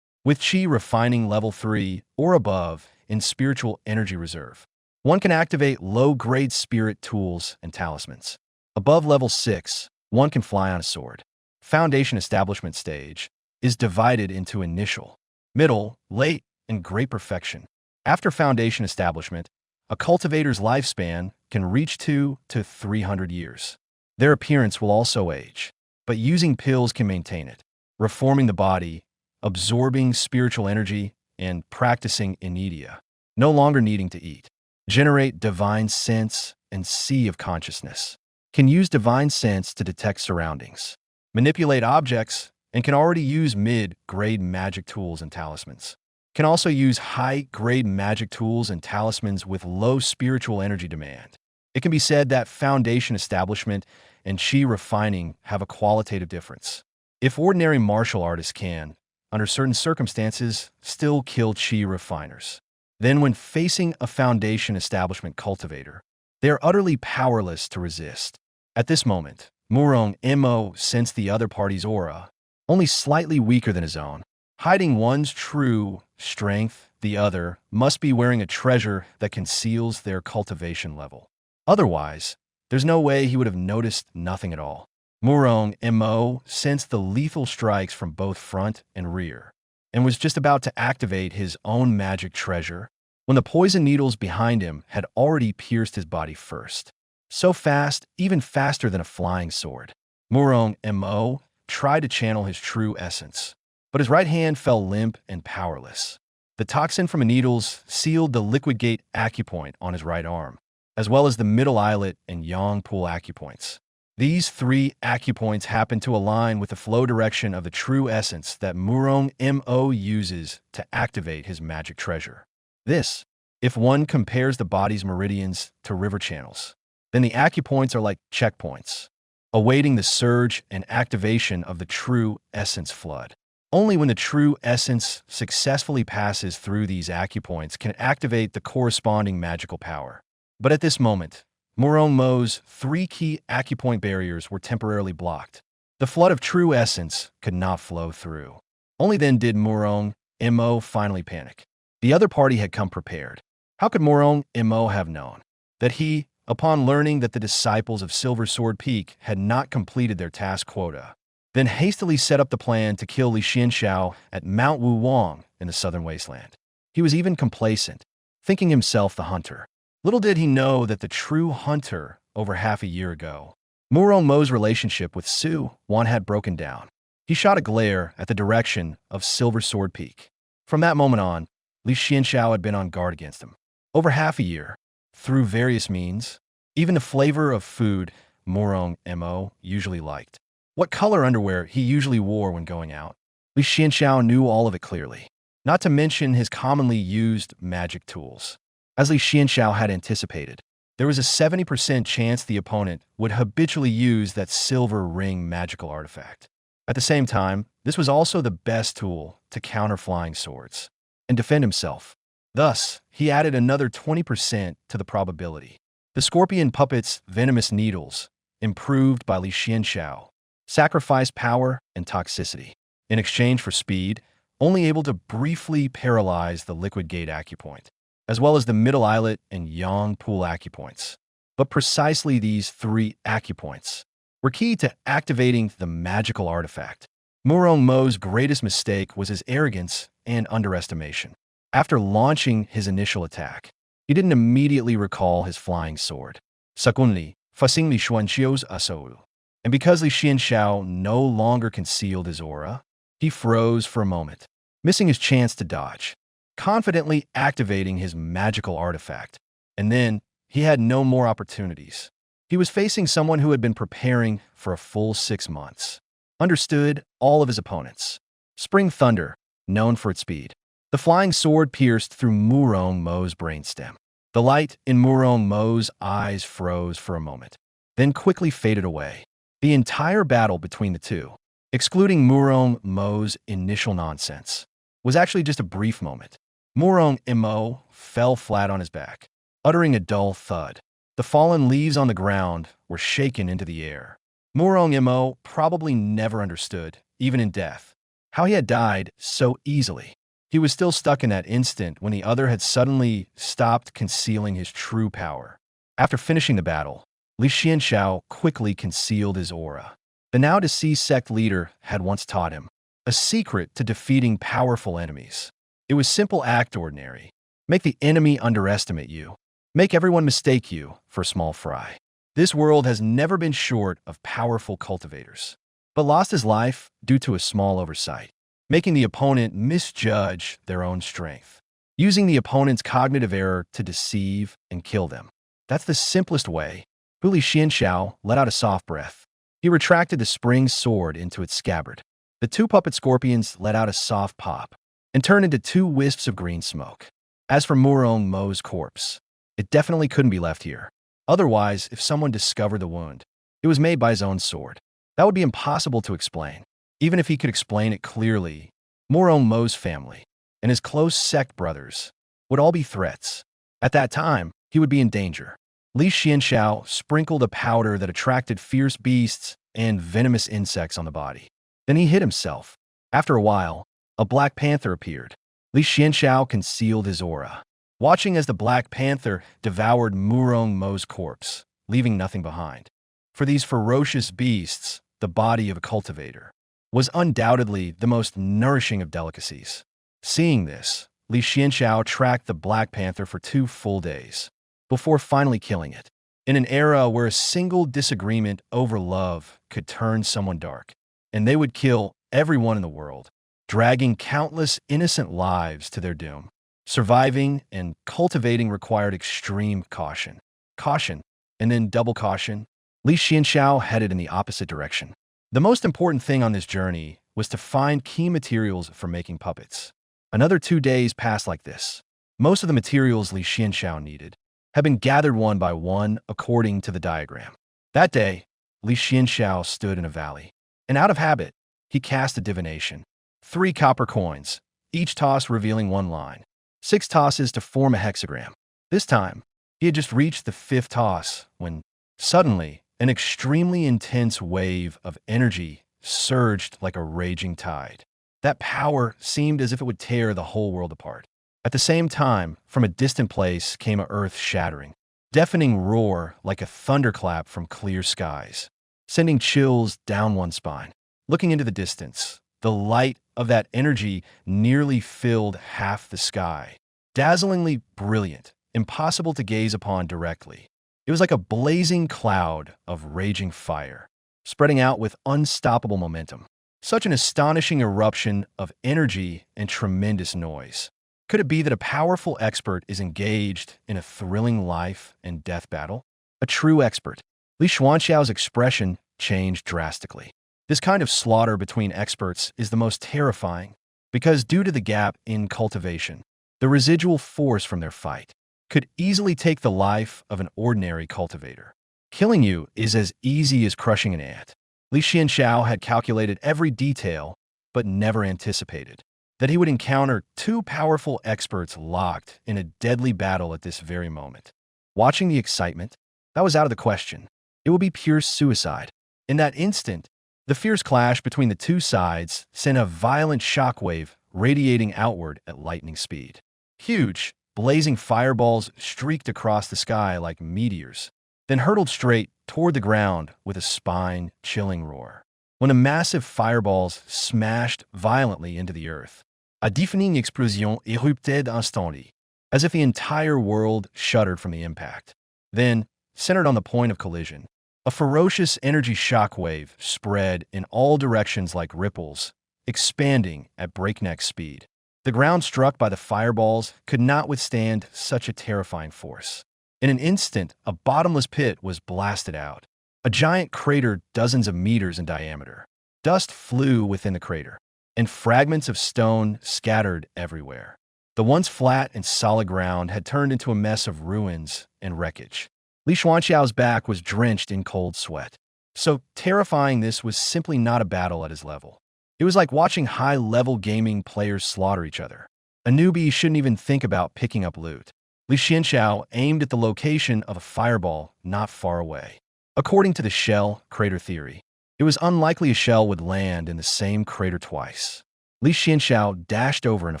With Qi refining level 3 or above in spiritual energy reserve, one can activate low-grade spirit tools and talismans. Above level 6, one can fly on a sword. Foundation establishment stage is divided into initial, middle, late, and great perfection. After foundation establishment, a cultivator's lifespan can reach 2 to 300 years. Their appearance will also age, but using pills can maintain it, reforming the body, absorbing spiritual energy, and practicing inedia, no longer needing to eat. Generate divine sense and sea of consciousness. Can use divine sense to detect surroundings. Manipulate objects, and can already use mid-grade magic tools and talismans. Can also use high-grade magic tools and talismans with low spiritual energy demand. It can be said that foundation establishment and Qi refining have a qualitative difference. If ordinary martial artists can, under certain circumstances, still kill Qi refiners, then when facing a foundation establishment cultivator, they are utterly powerless to resist. At this moment, Murong Mo sensed the other party's aura, only slightly weaker than his own. Hiding one's true strength, the other must be wearing a treasure that conceals their cultivation level. Otherwise, there's no way he would have noticed nothing at all. Murong Mo sensed the lethal strikes from both front and rear, and was just about to activate his own magic treasure when the poison needles behind him had already pierced his body first. So fast, even faster than a flying sword. Murong Mo tried to channel his true essence, but his right hand fell limp and powerless. The toxin from the needles sealed the liquid gate acupoint on his right arm, as well as the middle eyelet and yang pool acupoints. These three acupoints happen to align with the flow direction of the true essence that Murong Mo uses to activate his magic treasure. This If one compares the body's meridians to river channels, then the acupoints are like checkpoints, awaiting the surge and activation of the true essence flood. Only when the true essence successfully passes through these acupoints can it activate the corresponding magical power. But at this moment, Murong Mo's three key acupoint barriers were temporarily blocked. The flood of true essence could not flow through. Only then did Murong Mo finally panic. The other party had come prepared. How could Murong Mo have known that he, upon learning that the disciples of Silver Sword Peak had not completed their task quota, then hastily set up the plan to kill Li Xianxiao at Mount Wu Wang in the southern wasteland? He was even complacent, thinking himself the hunter. Little did he know that the true hunter, over half a year ago, Murong Mo's relationship with Su Wan had broken down. He shot a glare at the direction of Silver Sword Peak. From that moment on, Li Xianxiao had been on guard against him. Over half a year, through various means, even the flavor of food Murong Mo usually liked, what color underwear he usually wore when going out, Li Xianxiao knew all of it clearly, not to mention his commonly used magic tools. As Li Xianxiao had anticipated, there was a 70% chance the opponent would habitually use that silver ring magical artifact. At the same time, this was also the best tool to counter flying swords and defend himself. Thus, he added another 20% to the probability. The scorpion puppet's venomous needles, improved by Li Xianxiao, sacrificed power and toxicity in exchange for speed, only able to briefly paralyze the liquid gate acupoint, as well as the middle eyelet and yang pool acupoints. But precisely these three acupoints were key to activating the magical artifact. Murong Mo's greatest mistake was his arrogance and underestimation. After launching his initial attack, he didn't immediately recall his flying sword. Secondly, Fasing Li Xuanxiu's Asou. And because Li Xianxiao no longer concealed his aura, he froze for a moment, missing his chance to dodge, confidently activating his magical artifact. And then he had no more opportunities. He was facing someone who had been preparing for a full 6 months, understood all of his opponents. Spring Thunder, known for its speed. The flying sword pierced through Murong Mo's brainstem. The light in Murong Mo's eyes froze for a moment, then quickly faded away. The entire battle between the two, excluding Murong Mo's initial nonsense, was actually just a brief moment. Murong Mo fell flat on his back, uttering a dull thud. The fallen leaves on the ground were shaken into the air. Murong Mo probably never understood, even in death, how he had died so easily. He was still stuck in that instant when the other had suddenly stopped concealing his true power. After finishing the battle, Li Xianxiao quickly concealed his aura. The now-deceased sect leader had once taught him a secret to defeating powerful enemies. It was simple act ordinary. Make the enemy underestimate you. Make everyone mistake you for a small fry. This world has never been short of powerful cultivators, but lost his life due to a small oversight, making the opponent misjudge their own strength, using the opponent's cognitive error to deceive and kill them. That's the simplest way. Li Xianxiao let out a soft breath. He retracted the spring sword into its scabbard. The two puppet scorpions let out a soft pop and turned into 2 wisps of green smoke. As for Murong Mo's corpse, it definitely couldn't be left here. Otherwise, if someone discovered the wound, it was made by his own sword. That would be impossible to explain. Even if he could explain it clearly, Murong Mo's family and his close sect brothers would all be threats. At that time, he would be in danger. Li Xianxiao sprinkled a powder that attracted fierce beasts and venomous insects on the body. Then he hid himself. After a while, a black panther appeared. Li Xianxiao concealed his aura, watching as the black panther devoured Murong Mo's corpse, leaving nothing behind. For these ferocious beasts, the body of a cultivator was undoubtedly the most nourishing of delicacies. Seeing this, Li Xianxiao tracked the black panther for 2 full days, before finally killing it. In an era where a single disagreement over love could turn someone dark, and they would kill everyone in the world, dragging countless innocent lives to their doom. Surviving and cultivating required extreme caution. Caution, and then double caution. Li Xianxiao headed in the opposite direction. The most important thing on this journey was to find key materials for making puppets. Another 2 days passed like this. Most of the materials Li Xianxiao needed had been gathered one by one according to the diagram. That day, Li Xianxiao stood in a valley, and out of habit, he cast a divination. 3 copper coins, each toss revealing one line. 6 tosses to form a hexagram. This time, he had just reached the 5th toss when, suddenly, an extremely intense wave of energy surged like a raging tide. That power seemed as if it would tear the whole world apart. At the same time, from a distant place came a earth-shattering, deafening roar like a thunderclap from clear skies, sending chills down one's spine. Looking into the distance, the light of that energy nearly filled half the sky. Dazzlingly brilliant, impossible to gaze upon directly. It was like a blazing cloud of raging fire, spreading out with unstoppable momentum. Such an astonishing eruption of energy and tremendous noise. Could it be that a powerful expert is engaged in a thrilling life and death battle? A true expert. Li Xuanxiao's expression changed drastically. This kind of slaughter between experts is the most terrifying because due to the gap in cultivation, the residual force from their fight could easily take the life of an ordinary cultivator. Killing you is as easy as crushing an ant. Li Xianxiao had calculated every detail, but never anticipated that he would encounter 2 powerful experts locked in a deadly battle at this very moment. Watching the excitement, that was out of the question. It would be pure suicide. In that instant, the fierce clash between the 2 sides sent a violent shockwave radiating outward at lightning speed. Huge, blazing fireballs streaked across the sky like meteors, then hurtled straight toward the ground with a spine-chilling roar. When the massive fireballs smashed violently into the earth, a deafening explosion erupted instantly, as if the entire world shuddered from the impact. Then, centered on the point of collision, a ferocious energy shockwave spread in all directions like ripples, expanding at breakneck speed. The ground struck by the fireballs could not withstand such a terrifying force. In an instant, a bottomless pit was blasted out, a giant crater dozens of meters in diameter. Dust flew within the crater, and fragments of stone scattered everywhere. The once flat and solid ground had turned into a mess of ruins and wreckage. Li Xuanxiao's back was drenched in cold sweat. So terrifying this was simply not a battle at his level. It was like watching high-level gaming players slaughter each other. A newbie shouldn't even think about picking up loot. Li Xianxiao aimed at the location of a fireball not far away. According to the shell crater theory, it was unlikely a shell would land in the same crater twice. Li Xianxiao dashed over in a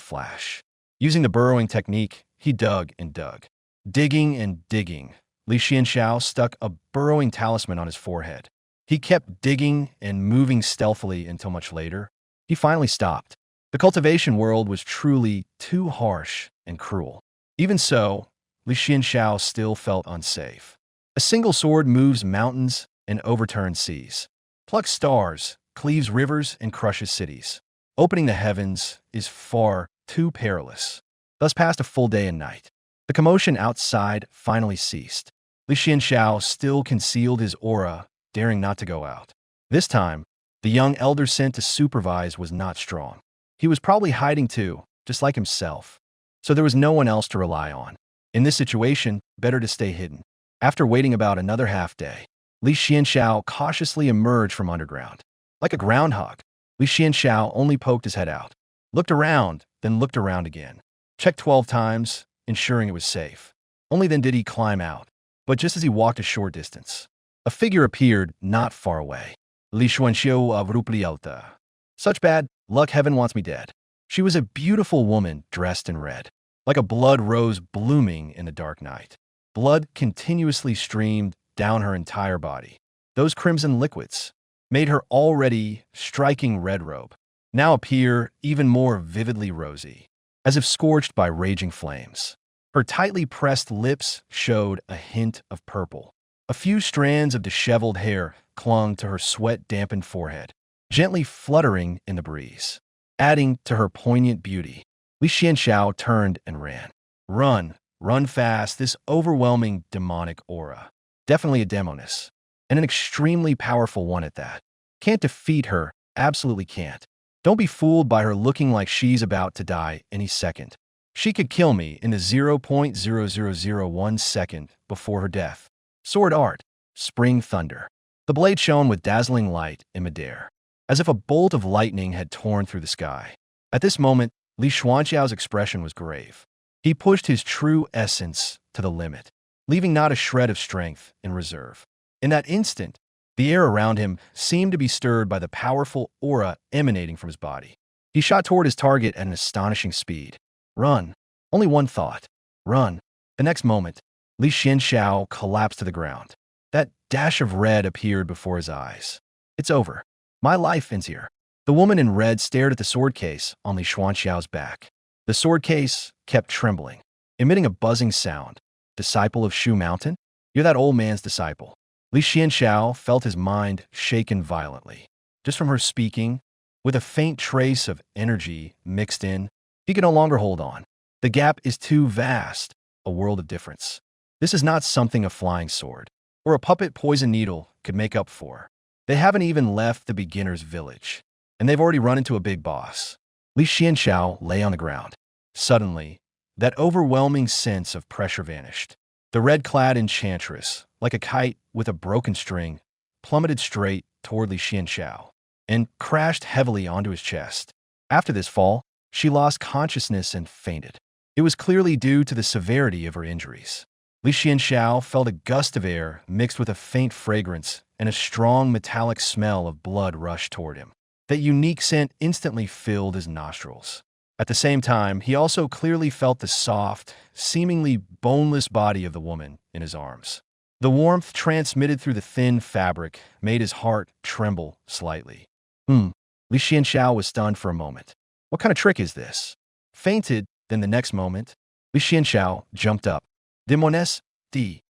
flash. Using the burrowing technique, he dug and dug. Digging and digging, Li Xianxiao stuck a burrowing talisman on his forehead. He kept digging and moving stealthily until much later, he finally stopped. The cultivation world was truly too harsh and cruel. Even so, Li Xianxiao still felt unsafe. A single sword moves mountains and overturns seas, plucks stars, cleaves rivers, and crushes cities. Opening the heavens is far too perilous. Thus passed a full day and night. The commotion outside finally ceased. Li Xianxiao still concealed his aura, daring not to go out. This time, the young elder sent to supervise was not strong. He was probably hiding too, just like himself. So there was no one else to rely on. In this situation, better to stay hidden. After waiting about another half-day, Li Xianxiao cautiously emerged from underground. Like a groundhog, Li Xianxiao only poked his head out, looked around, then looked around again. Checked 12 times, ensuring it was safe. Only then did he climb out. But just as he walked a short distance, a figure appeared not far away. Li Xuanxiao of Ruplialta. Such bad luck, heaven wants me dead. She was a beautiful woman dressed in red, like a blood rose blooming in the dark night. Blood continuously streamed down her entire body. Those crimson liquids made her already striking red robe now appear even more vividly rosy, as if scorched by raging flames. Her tightly pressed lips showed a hint of purple. A few strands of disheveled hair clung to her sweat-dampened forehead, gently fluttering in the breeze. Adding to her poignant beauty, Li Xianxiao turned and ran. Run fast, this overwhelming demonic aura. Definitely a demoness, and an extremely powerful one at that. Can't defeat her, absolutely can't. Don't be fooled by her looking like she's about to die any second. She could kill me in the 0.0001 second before her death. Sword art. Spring thunder. The blade shone with dazzling light in midair, as if a bolt of lightning had torn through the sky. At this moment, Li Xuanxiao's expression was grave. He pushed his true essence to the limit, leaving not a shred of strength in reserve. In that instant, the air around him seemed to be stirred by the powerful aura emanating from his body. He shot toward his target at an astonishing speed. Run. Only one thought. Run. The next moment, Li Xianxiao collapsed to the ground. That dash of red appeared before his eyes. It's over. My life ends here. The woman in red stared at the sword case on Li Xuanxiao's back. The sword case kept trembling, emitting a buzzing sound. Disciple of Shu Mountain? You're that old man's disciple. Li Xianxiao felt his mind shaken violently. Just from her speaking, with a faint trace of energy mixed in, he could no longer hold on. The gap is too vast, a world of difference. This is not something a flying sword or a puppet poison needle could make up for. They haven't even left the beginner's village, and they've already run into a big boss. Li Xianxiao lay on the ground. Suddenly, that overwhelming sense of pressure vanished. The red-clad enchantress, like a kite with a broken string, plummeted straight toward Li Xianxiao and crashed heavily onto his chest. After this fall, she lost consciousness and fainted. It was clearly due to the severity of her injuries. Li Xianxiao felt a gust of air mixed with a faint fragrance, and a strong metallic smell of blood rushed toward him. That unique scent instantly filled his nostrils. At the same time, he also clearly felt the soft, seemingly boneless body of the woman in his arms. The warmth transmitted through the thin fabric made his heart tremble slightly. Li Xianxiao was stunned for a moment. What kind of trick is this? Fainted, then the next moment, Li Xianxiao jumped up. Demoness, D.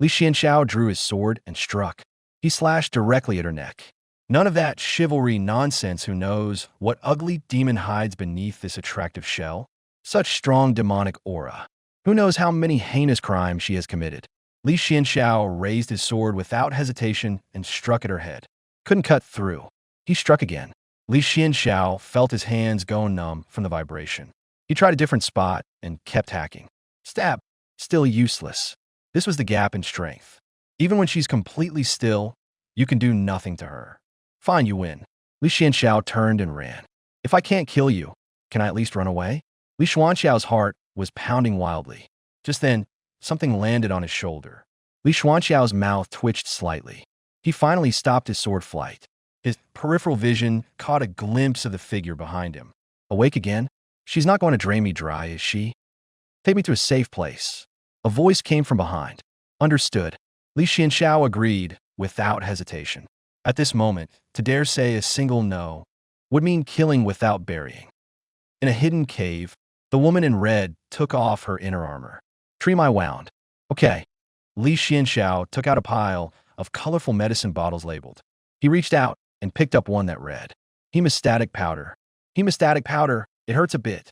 Li Xianxiao drew his sword and struck. He slashed directly at her neck. None of that chivalry nonsense. Who knows what ugly demon hides beneath this attractive shell? Such strong demonic aura. Who knows how many heinous crimes she has committed? Li Xianxiao raised his sword without hesitation and struck at her head. Couldn't cut through. He struck again. Li Xianxiao felt his hands go numb from the vibration. He tried a different spot and kept hacking. Stab. Still useless. This was the gap in strength. Even when she's completely still, you can do nothing to her. Fine, you win. Li Xianxiao turned and ran. If I can't kill you, can I at least run away? Li Xuanxiao's heart was pounding wildly. Just then, something landed on his shoulder. Li Xuanxiao's mouth twitched slightly. He finally stopped his sword flight. His peripheral vision caught a glimpse of the figure behind him. Awake again? She's not going to drain me dry, is she? Take me to a safe place. A voice came from behind. Understood. Li Xianxiao agreed without hesitation. At this moment, to dare say a single no would mean killing without burying. In a hidden cave, the woman in red took off her inner armor. Tree my wound. Okay. Li Xianxiao took out a pile of colorful medicine bottles labeled. He reached out and picked up one that read, Hemostatic powder. Hemostatic powder, it hurts a bit,